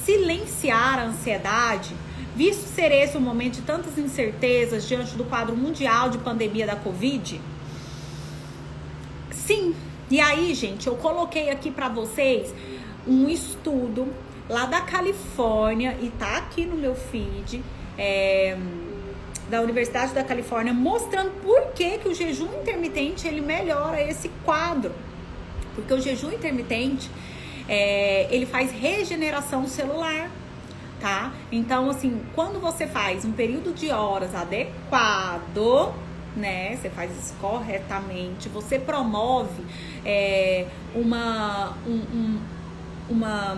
silenciar a ansiedade, visto ser esse um momento de tantas incertezas diante do quadro mundial de pandemia da Covid? Sim. E aí, gente, eu coloquei aqui para vocês um estudo lá da Califórnia e tá aqui no meu feed, da Universidade da Califórnia, mostrando por que o jejum intermitente ele melhora esse quadro. Porque o jejum intermitente, ele faz regeneração celular, tá? Então, assim, quando você faz um período de horas adequado, né? Você faz isso corretamente, você promove uma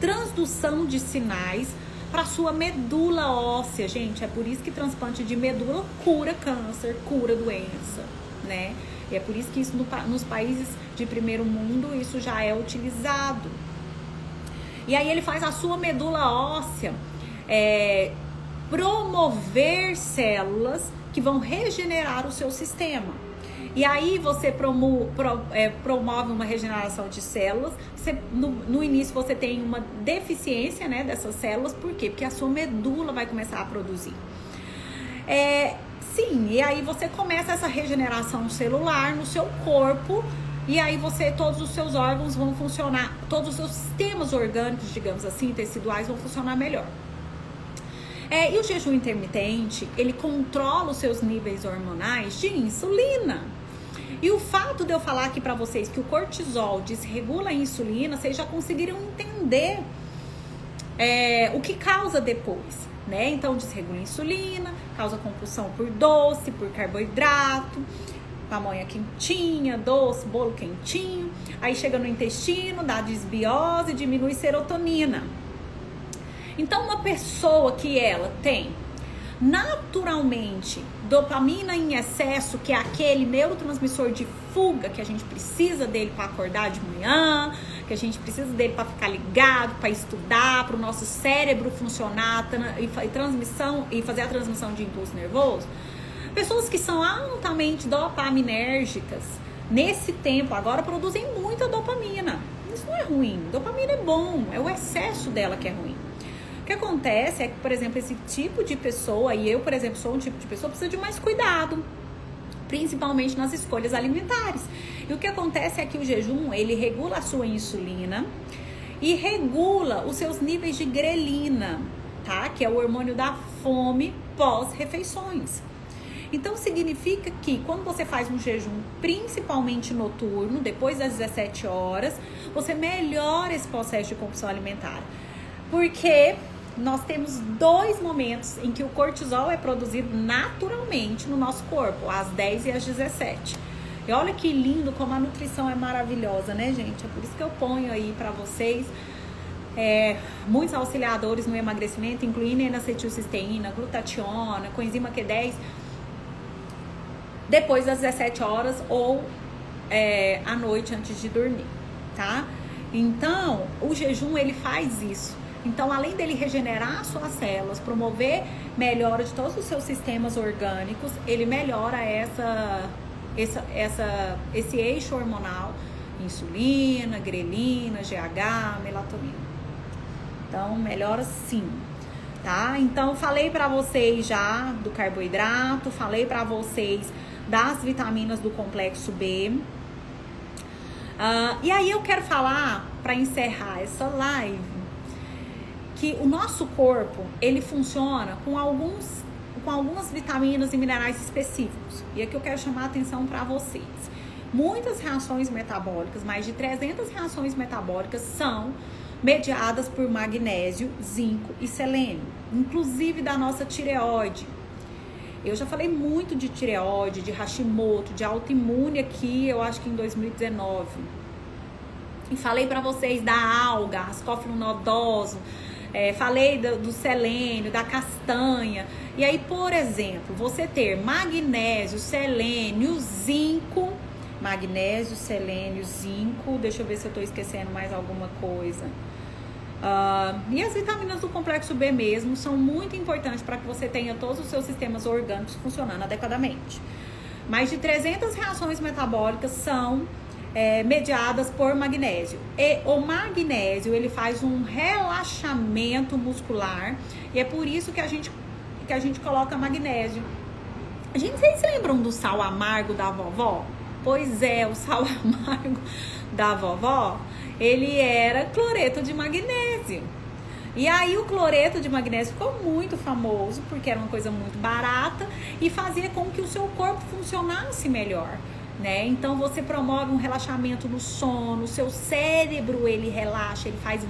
transdução de sinais para sua medula óssea, gente. É por isso que transplante de medula cura câncer, cura doença, né? E é por isso que isso nos países de primeiro mundo isso já é utilizado. E aí ele faz a sua medula óssea promover células que vão regenerar o seu sistema. E aí você promove uma regeneração de células. No início você tem uma deficiência, né, dessas células. Por quê? Porque a sua medula vai começar a produzir. Sim, e aí você começa essa regeneração celular no seu corpo. E aí todos os seus órgãos vão funcionar, todos os seus sistemas orgânicos, digamos assim, teciduais, vão funcionar melhor. E o jejum intermitente, ele controla os seus níveis hormonais de insulina. E o fato de eu falar aqui pra vocês que o cortisol desregula a insulina, vocês já conseguiram entender o que causa depois, né? Então, desregula a insulina, causa compulsão por doce, por carboidrato, pamonha quentinha, doce, bolo quentinho. Aí chega no intestino, dá desbiose, diminui serotonina. Então, uma pessoa que ela tem naturalmente dopamina em excesso, que é aquele neurotransmissor de fuga que a gente precisa dele para acordar de manhã, que a gente precisa dele para ficar ligado, para estudar, para o nosso cérebro funcionar e fazer a transmissão de impulso nervoso. Pessoas que são altamente dopaminérgicas, nesse tempo agora produzem muita dopamina. Isso não é ruim, dopamina é bom, é o excesso dela que é ruim. O que acontece é que, por exemplo, esse tipo de pessoa, e eu, por exemplo, sou um tipo de pessoa, precisa de mais cuidado, principalmente nas escolhas alimentares. E o que acontece é que o jejum, ele regula a sua insulina e regula os seus níveis de grelina, tá? Que é o hormônio da fome pós-refeições. Então, significa que quando você faz um jejum, principalmente noturno, depois das 17 horas, você melhora esse processo de compulsão alimentar. Porque nós temos 2 momentos em que o cortisol é produzido naturalmente no nosso corpo, às 10 e às 17. E olha que lindo como a nutrição é maravilhosa, né, gente? É por isso que eu ponho aí pra vocês muitos auxiliadores no emagrecimento, incluindo N-acetilcisteína, glutationa, coenzima Q10, depois das 17 horas ou à noite antes de dormir, tá? Então, o jejum, ele faz isso. Então, além dele regenerar suas células, promover melhora de todos os seus sistemas orgânicos, ele melhora esse eixo hormonal, insulina, grelina, GH, melatonina. Então, melhora sim, tá? Então, falei pra vocês já do carboidrato, falei pra vocês das vitaminas do complexo B. E aí eu quero falar, pra encerrar essa live, que o nosso corpo, ele funciona com algumas vitaminas e minerais específicos. E aqui eu quero chamar a atenção pra vocês. Muitas reações metabólicas, mais de 300 reações metabólicas são mediadas por magnésio, zinco e selênio, inclusive da nossa tireoide. Eu já falei muito de tireoide, de Hashimoto, de autoimune aqui, eu acho que em 2019. E falei pra vocês da alga, Ascophyllum nodoso, falei do selênio, da castanha. E aí, por exemplo, você ter magnésio, selênio, zinco, magnésio, selênio, zinco, deixa eu ver se eu tô esquecendo mais alguma coisa. E as vitaminas do complexo B mesmo são muito importantes para que você tenha todos os seus sistemas orgânicos funcionando adequadamente. Mais de 300 reações metabólicas são mediadas por magnésio. E o magnésio, ele faz um relaxamento muscular e é por isso que a gente coloca magnésio. Vocês se lembram do sal amargo da vovó? Pois é, o sal amargo da vovó, ele era cloreto de magnésio. E aí o cloreto de magnésio ficou muito famoso, porque era uma coisa muito barata e fazia com que o seu corpo funcionasse melhor, né? Então você promove um relaxamento no sono, o seu cérebro, ele relaxa, ele faz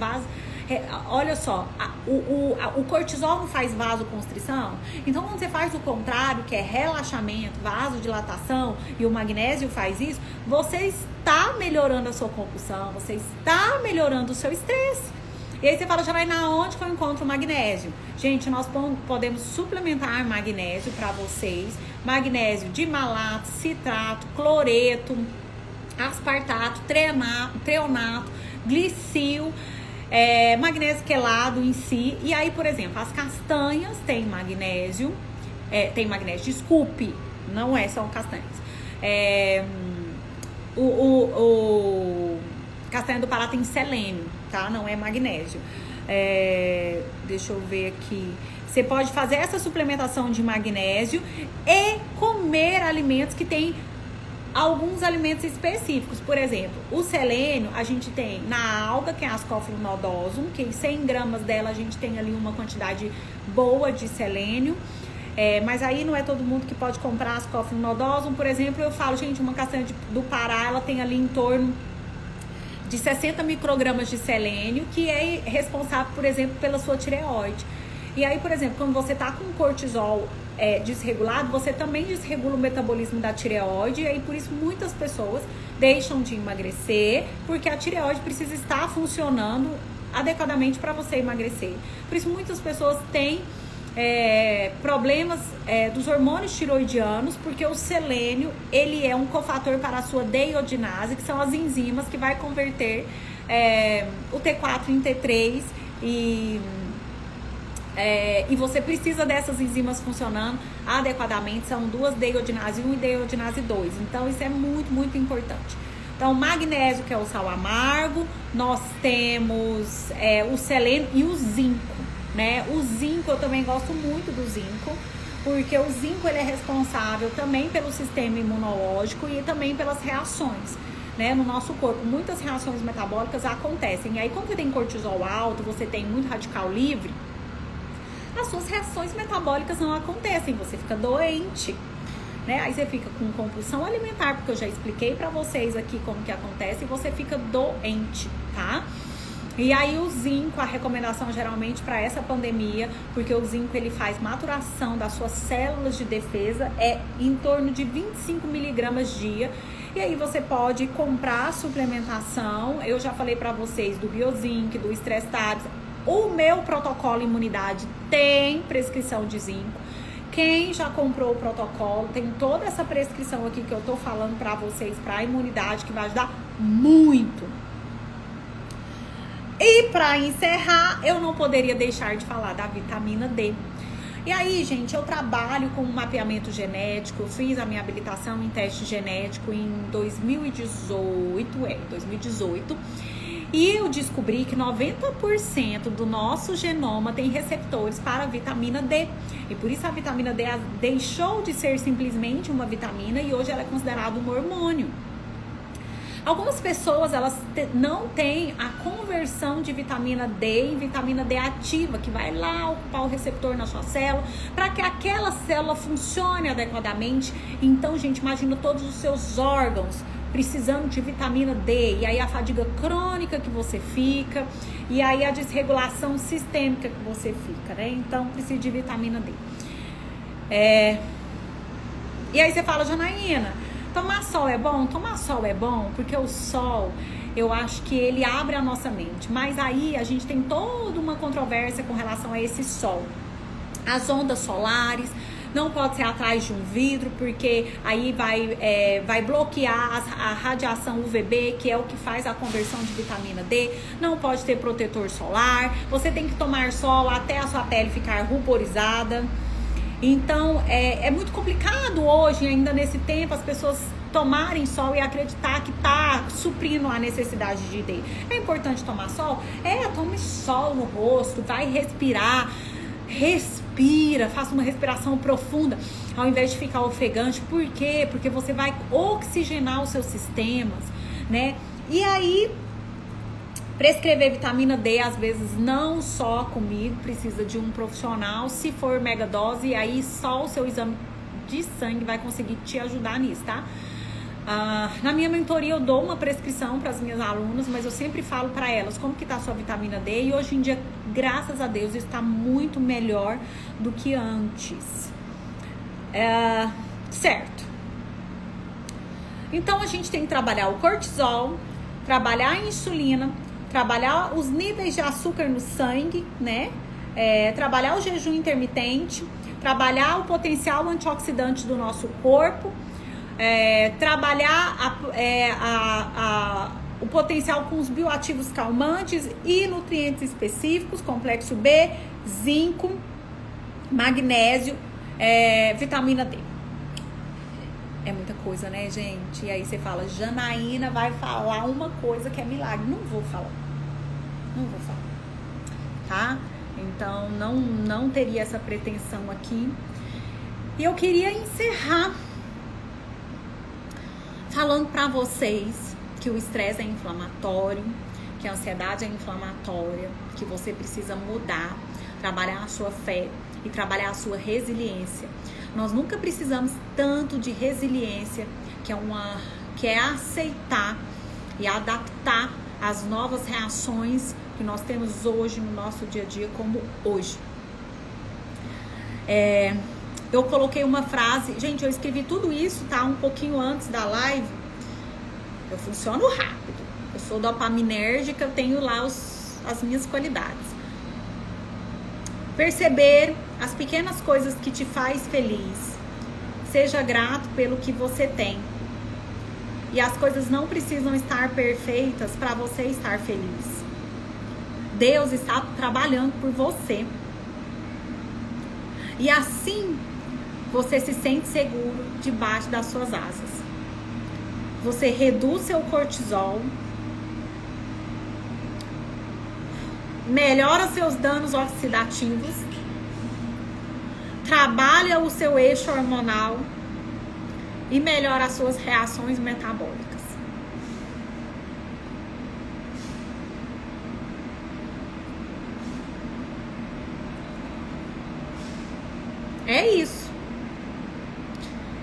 olha só, o cortisol não faz vasoconstrição. Então quando você faz o contrário, que é relaxamento, vasodilatação, e o magnésio faz isso, você está melhorando a sua compulsão, você está melhorando o seu estresse. E aí você fala, Janaína, onde que eu encontro o magnésio? Gente, nós podemos suplementar magnésio para vocês. Magnésio de malato, citrato, cloreto, aspartato, treonato, glicil, magnésio quelado em si. E aí, por exemplo, as castanhas têm magnésio, desculpe, não são castanhas. Castanha do Pará tem selênio, tá? Não é magnésio. Deixa eu ver aqui. Você pode fazer essa suplementação de magnésio e comer alimentos que tem alguns alimentos específicos. Por exemplo, o selênio a gente tem na alga, que é a Ascophyllum nodosum, que em 100 gramas dela a gente tem ali uma quantidade boa de selênio. Mas aí não é todo mundo que pode comprar Ascophyllum nodosum. Por exemplo, eu falo, gente, uma castanha do Pará, ela tem ali em torno de 60 microgramas de selênio, que é responsável, por exemplo, pela sua tireoide. E aí, por exemplo, quando você tá com cortisol desregulado, você também desregula o metabolismo da tireoide, e aí por isso muitas pessoas deixam de emagrecer, porque a tireoide precisa estar funcionando adequadamente para você emagrecer. Por isso muitas pessoas têm problemas dos hormônios tiroidianos, porque o selênio, ele é um cofator para a sua deiodinase, que são as enzimas que vai converter o T4 em T3 e você precisa dessas enzimas funcionando adequadamente. São duas, deiodinase 1 e deiodinase 2. Então isso é muito, muito importante. Então, magnésio, que é o sal amargo, nós temos o selênio e o zinco, né? O zinco, eu também gosto muito do zinco, porque o zinco, ele é responsável também pelo sistema imunológico e também pelas reações, né, no nosso corpo. Muitas reações metabólicas acontecem. E aí, quando você tem cortisol alto, você tem muito radical livre, as suas reações metabólicas não acontecem, você fica doente, né? Aí você fica com compulsão alimentar, porque eu já expliquei pra vocês aqui como que acontece, e você fica doente, tá? E aí o zinco, a recomendação geralmente para essa pandemia, porque o zinco, ele faz maturação das suas células de defesa, em torno de 25 miligramas dia, E aí você pode comprar a suplementação. Eu já falei pra vocês do Biozinc, do Stress Tabs. O meu protocolo imunidade tem prescrição de zinco. Quem já comprou o protocolo tem toda essa prescrição aqui que eu tô falando pra vocês, pra imunidade, que vai ajudar muito. E pra encerrar, eu não poderia deixar de falar da vitamina D. E aí, gente, eu trabalho com mapeamento genético, eu fiz a minha habilitação em teste genético em 2018, e eu descobri que 90% do nosso genoma tem receptores para a vitamina D. E por isso a vitamina D deixou de ser simplesmente uma vitamina e hoje ela é considerada um hormônio. Algumas pessoas, elas não têm a conversão de vitamina D em vitamina D ativa, que vai lá ocupar o receptor na sua célula, para que aquela célula funcione adequadamente. Então, gente, imagina todos os seus órgãos precisando de vitamina D, e aí a fadiga crônica que você fica, e aí a desregulação sistêmica que você fica, né? Então, precisa de vitamina D. E aí você fala, Janaína, tomar sol é bom? Tomar sol é bom, porque o sol, eu acho que ele abre a nossa mente. Mas aí a gente tem toda uma controvérsia com relação a esse sol. As ondas solares, não pode ser atrás de um vidro, porque aí vai bloquear a radiação UVB, que é o que faz a conversão de vitamina D. Não pode ter protetor solar. Você tem que tomar sol até a sua pele ficar ruborizada. Então, é muito complicado hoje, ainda nesse tempo, as pessoas tomarem sol e acreditar que tá suprindo a necessidade de D. É importante tomar sol? Tome sol no rosto, vai respirar, respira, faça uma respiração profunda, ao invés de ficar ofegante. Por quê? Porque você vai oxigenar os seus sistemas, né? E aí, prescrever vitamina D, às vezes, não só comigo, precisa de um profissional. Se for mega dose, aí só o seu exame de sangue vai conseguir te ajudar nisso, tá? Na minha mentoria eu dou uma prescrição para as minhas alunas, mas eu sempre falo para elas como que tá a sua vitamina D, e hoje em dia, graças a Deus, está muito melhor do que antes. Certo. Então a gente tem que trabalhar o cortisol, trabalhar a insulina, trabalhar os níveis de açúcar no sangue, né? Trabalhar o jejum intermitente, trabalhar o potencial antioxidante do nosso corpo, trabalhar o potencial com os bioativos calmantes e nutrientes específicos, complexo B, zinco, magnésio, vitamina D. É muita coisa, né, gente? E aí você fala, Janaína vai falar uma coisa que é milagre. Não vou falar, tá? Então, não teria essa pretensão aqui. E eu queria encerrar falando pra vocês que o estresse é inflamatório, que a ansiedade é inflamatória, que você precisa mudar, trabalhar a sua fé e trabalhar a sua resiliência. Nós nunca precisamos tanto de resiliência, que é aceitar e adaptar as novas reações que nós temos hoje no nosso dia a dia, como hoje. Eu coloquei uma frase, gente, eu escrevi tudo isso, tá? Um pouquinho antes da live. Eu funciono rápido, eu sou dopaminérgica, eu tenho lá as minhas qualidades. Perceber as pequenas coisas que te faz feliz. Seja grato pelo que você tem. E as coisas não precisam estar perfeitas para você estar feliz. Deus está trabalhando por você. E assim você se sente seguro debaixo das suas asas. Você reduz seu cortisol, melhora seus danos oxidativos, trabalha o seu eixo hormonal e melhora as suas reações metabólicas. É isso.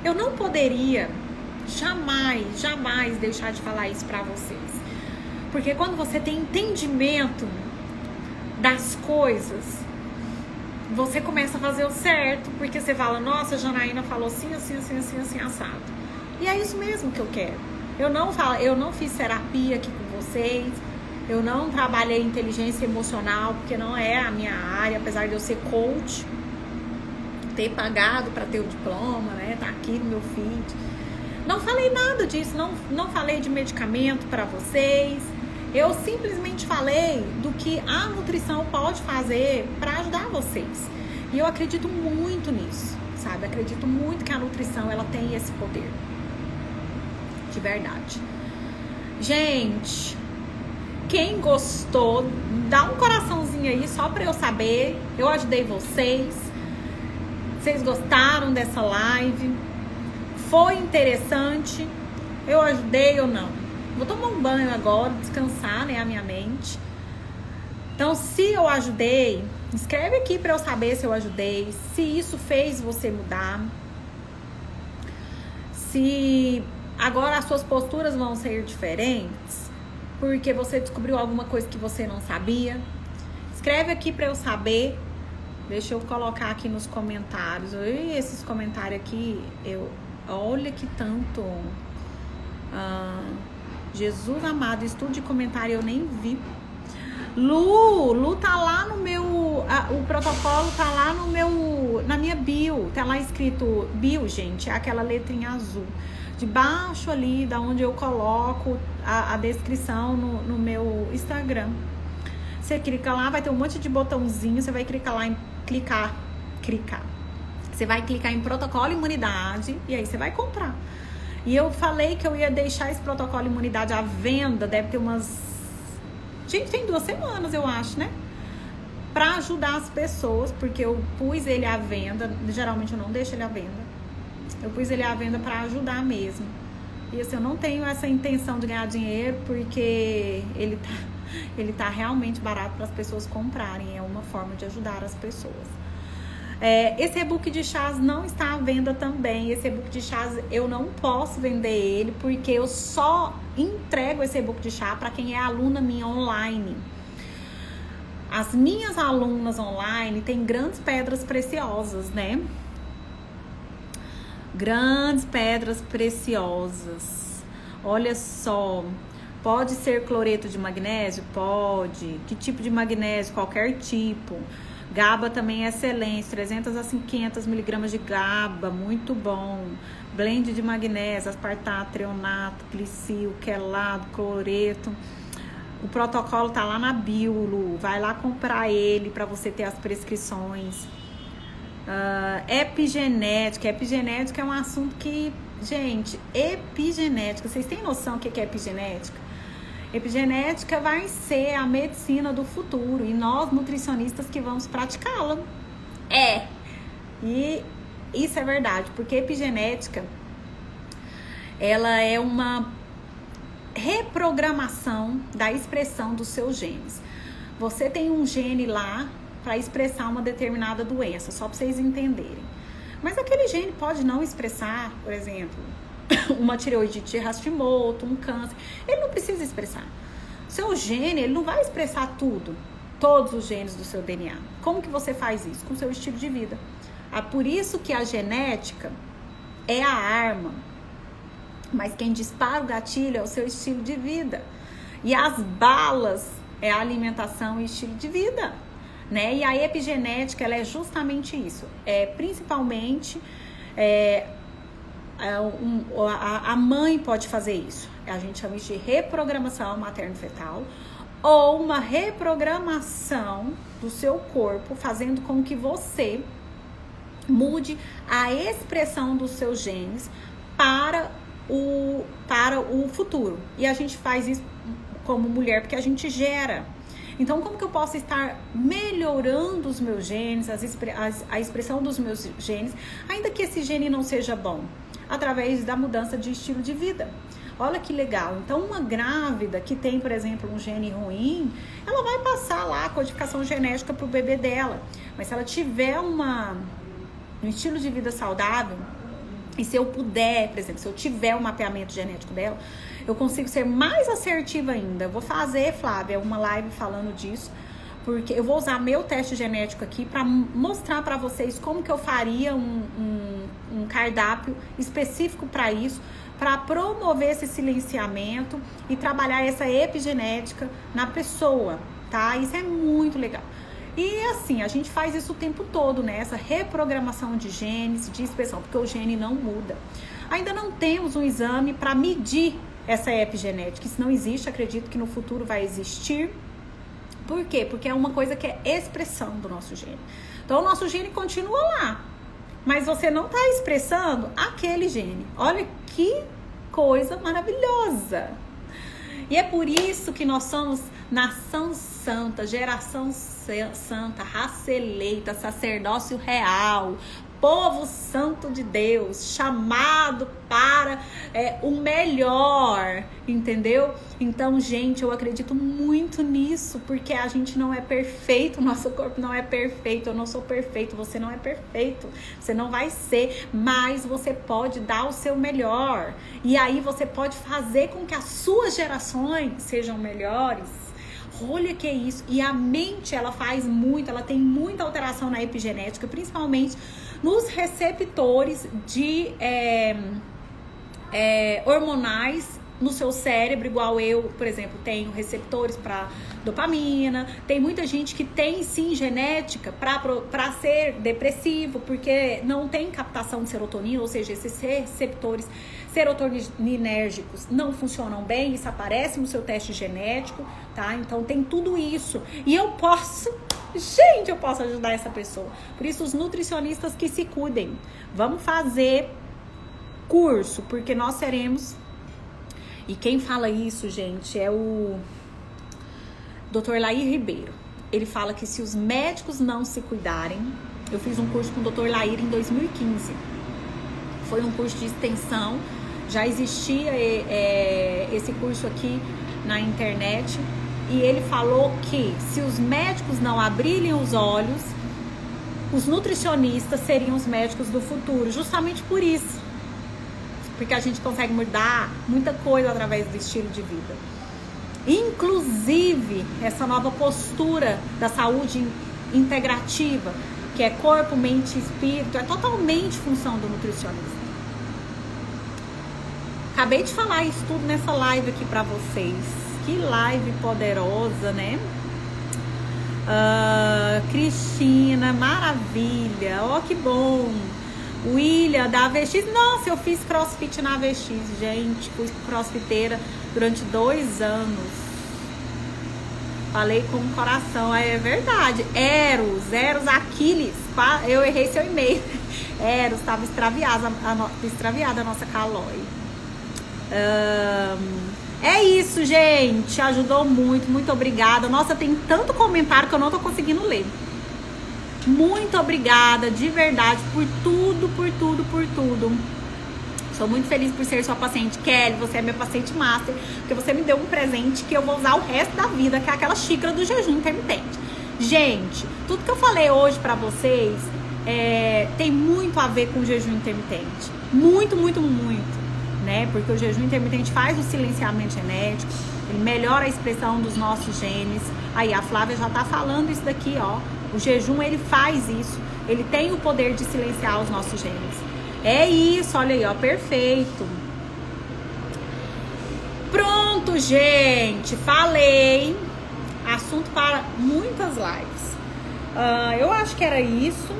Eu não poderia jamais deixar de falar isso pra vocês. Porque quando você tem entendimento das coisas, você começa a fazer o certo, porque você fala, nossa, a Janaína falou assim, assado. E é isso mesmo que eu quero. Eu não fiz terapia aqui com vocês. Eu não trabalhei inteligência emocional, porque não é a minha área, apesar de eu ser coach, ter pagado para ter o diploma, né? Tá aqui no meu feed. Não falei nada disso, não falei de medicamento para vocês. Eu simplesmente falei do que a nutrição pode fazer para ajudar vocês. E eu acredito muito nisso, sabe? Acredito muito que a nutrição, ela tem esse poder. De verdade. Gente, quem gostou, dá um coraçãozinho aí só pra eu saber. Eu ajudei vocês. Vocês gostaram dessa live? Foi interessante? Eu ajudei ou não? Vou tomar um banho agora, descansar, né, a minha mente. Então, se eu ajudei, escreve aqui pra eu saber se eu ajudei, se isso fez você mudar. Se agora as suas posturas vão ser diferentes, porque você descobriu alguma coisa que você não sabia. Escreve aqui pra eu saber. Deixa eu colocar aqui nos comentários. E esses comentários aqui, olha que tanto. Jesus amado, estudo de comentário eu nem vi. Lu tá lá no meu, o protocolo tá lá na minha bio, tá lá escrito bio, gente, é aquela letrinha azul. Debaixo ali, da onde eu coloco a descrição no meu Instagram. Você clica lá, vai ter um monte de botãozinho, você vai clicar lá em clicar. Você vai clicar em protocolo imunidade e aí você vai comprar. E eu falei que eu ia deixar esse protocolo imunidade à venda, deve ter umas... Gente, tem 2 semanas, eu acho, né? Pra ajudar as pessoas, porque eu pus ele à venda, geralmente eu não deixo ele à venda. Eu pus ele à venda pra ajudar mesmo. E assim, eu não tenho essa intenção de ganhar dinheiro, porque ele tá realmente barato para as pessoas comprarem. É uma forma de ajudar as pessoas. Esse e-book de chás não está à venda também. Esse e-book de chás eu não posso vender ele, porque eu só entrego esse e-book de chá para quem é aluna minha online. As minhas alunas online têm grandes pedras preciosas, né? Grandes pedras preciosas. Olha só. Pode ser cloreto de magnésio? Pode. Que tipo de magnésio? Qualquer tipo. GABA também é excelente. 300 a 500 miligramas de GABA. Muito bom. Blend de magnésio, aspartato, treonato, glicil, quelado, cloreto. O protocolo tá lá na bio, Lu. Vai lá comprar ele para você ter as prescrições. Epigenética. Epigenética é um assunto que, gente, epigenética, vocês têm noção do que é epigenética? Epigenética vai ser a medicina do futuro e nós, nutricionistas, que vamos praticá-la. E isso é verdade, porque epigenética, ela é uma reprogramação da expressão dos seus genes. Você tem um gene lá para expressar uma determinada doença, só para vocês entenderem. Mas aquele gene pode não expressar, por exemplo, uma tireoidite de Hashimoto, um câncer. Ele não precisa expressar. Seu gene, ele não vai expressar tudo, todos os genes do seu DNA. Como que você faz isso? Com o seu estilo de vida. Por isso que a genética é a arma, mas quem dispara o gatilho é o seu estilo de vida. E as balas é a alimentação e estilo de vida. Né? E a epigenética, ela é justamente isso. Principalmente, a mãe pode fazer isso. A gente chama isso de reprogramação materno-fetal, ou uma reprogramação do seu corpo, fazendo com que você mude a expressão dos seus genes para o futuro. E a gente faz isso como mulher, porque a gente gera. Então, como que eu posso estar melhorando os meus genes, a expressão dos meus genes, ainda que esse gene não seja bom? Através da mudança de estilo de vida. Olha que legal. Então, uma grávida que tem, por exemplo, um gene ruim, ela vai passar lá a codificação genética para o bebê dela. Mas se ela tiver um estilo de vida saudável, e se eu puder, por exemplo, se eu tiver um mapeamento genético dela, eu consigo ser mais assertiva ainda. Eu vou fazer, Flávia, uma live falando disso, porque eu vou usar meu teste genético aqui para mostrar para vocês como que eu faria um cardápio específico para isso, para promover esse silenciamento e trabalhar essa epigenética na pessoa, tá? Isso é muito legal. E assim, a gente faz isso o tempo todo, né? Essa reprogramação de genes, de expressão, porque o gene não muda. Ainda não temos um exame para medir essa epigenética. Isso não existe, acredito que no futuro vai existir. Por quê? Porque é uma coisa que é expressão do nosso gene. Então, o nosso gene continua lá, mas você não está expressando aquele gene. Olha que coisa maravilhosa! E é por isso que nós somos nação santa, geração santa, raça eleita, sacerdócio real, povo santo de Deus, chamado para o melhor, entendeu? Então, gente, eu acredito muito nisso, porque a gente não é perfeito, nosso corpo não é perfeito, eu não sou perfeito, você não é perfeito, você não vai ser, mas você pode dar o seu melhor, e aí você pode fazer com que as suas gerações sejam melhores. Olha que é isso. E a mente, ela faz muito, ela tem muita alteração na epigenética, principalmente nos receptores de hormonais no seu cérebro, igual eu, por exemplo, tenho receptores para dopamina. Tem muita gente que tem sim genética para ser depressivo, porque não tem captação de serotonina, ou seja, esses receptores serotoninérgicos não funcionam bem, isso aparece no seu teste genético, tá? Então tem tudo isso. E eu posso ajudar essa pessoa. Por isso, os nutricionistas que se cuidem, vamos fazer curso, porque nós seremos. E quem fala isso, gente, é o Dr. Lair Ribeiro. Ele fala que se os médicos não se cuidarem, eu fiz um curso com o Dr. Lair em 2015. Foi um curso de extensão, já existia esse curso aqui na internet. E ele falou que se os médicos não abrirem os olhos, os nutricionistas seriam os médicos do futuro, justamente por isso. Porque a gente consegue mudar muita coisa através do estilo de vida. Inclusive, essa nova postura da saúde integrativa, que é corpo, mente e espírito, é totalmente função do nutricionista. Acabei de falar isso tudo nessa live aqui pra vocês. Que live poderosa, né? Cristina, maravilha. Ó, que bom. William, da AVX. Nossa, eu fiz crossfit na AVX, gente. Fui crossfiteira durante 2 anos. Falei com o coração. É verdade. Eros, Aquiles. Eu errei seu e-mail. Eros, estava extraviada a nossa Calói. É isso, gente. Ajudou muito, muito obrigada. Nossa, tem tanto comentário que eu não tô conseguindo ler. Muito obrigada, de verdade, por tudo, por tudo, por tudo. Sou muito feliz por ser sua paciente. Kelly, você é minha paciente master, porque você me deu um presente que eu vou usar o resto da vida, que é aquela xícara do jejum intermitente. Gente, tudo que eu falei hoje pra vocês tem muito a ver com o jejum intermitente. Muito, muito, muito. Né? Porque o jejum intermitente faz o silenciamento genético, ele melhora a expressão dos nossos genes. Aí a Flávia já tá falando isso daqui, ó. O jejum, ele faz isso, ele tem o poder de silenciar os nossos genes. É isso, olha aí, ó, perfeito. Pronto, gente, falei. Assunto para muitas lives. Eu acho que era isso.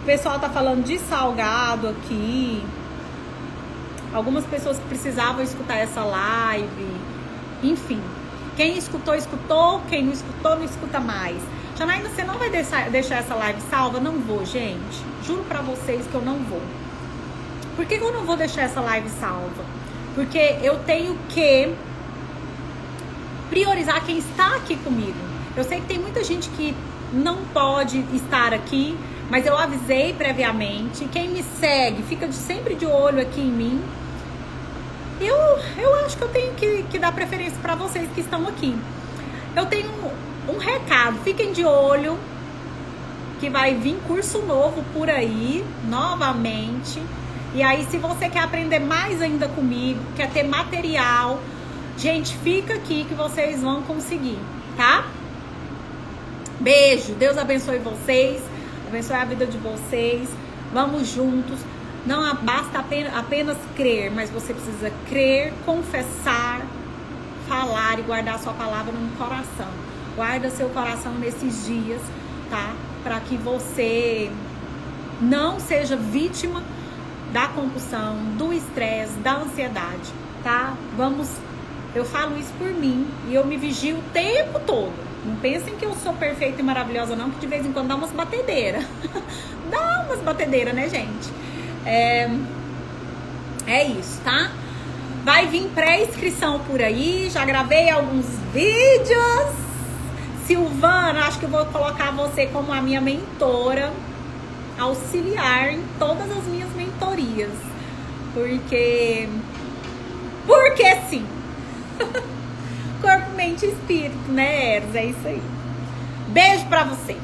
O pessoal tá falando de salgado aqui. Algumas pessoas que precisavam escutar essa live. Enfim, quem escutou, escutou. Quem não escutou, não escuta mais. Janaína, você não vai deixar essa live salva? Não vou, gente. Juro pra vocês que eu não vou. Por que eu não vou deixar essa live salva? Porque eu tenho que priorizar quem está aqui comigo. Eu sei que tem muita gente que não pode estar aqui, mas eu avisei previamente. Quem me segue, fica sempre de olho aqui em mim. Eu acho que eu tenho que dar preferência para vocês que estão aqui. Eu tenho um recado, fiquem de olho, que vai vir curso novo por aí, novamente. E aí, se você quer aprender mais ainda comigo, quer ter material, gente, fica aqui que vocês vão conseguir, tá? Beijo, Deus abençoe vocês, abençoe a vida de vocês. Vamos juntos. Não basta apenas crer, mas você precisa crer, confessar, falar e guardar a sua palavra no coração. Guarda seu coração nesses dias, tá? Para que você não seja vítima da compulsão, do estresse, da ansiedade, tá? Eu falo isso por mim e eu me vigio o tempo todo. Não pensem que eu sou perfeita e maravilhosa não, que de vez em quando dá umas batedeiras. Dá umas batedeiras, né, gente? É isso, tá? Vai vir pré-inscrição por aí. Já gravei alguns vídeos. Silvana, acho que eu vou colocar você como a minha mentora auxiliar em todas as minhas mentorias. Porque sim. Corpo, mente e espírito, né, Eros? É isso aí. Beijo pra vocês.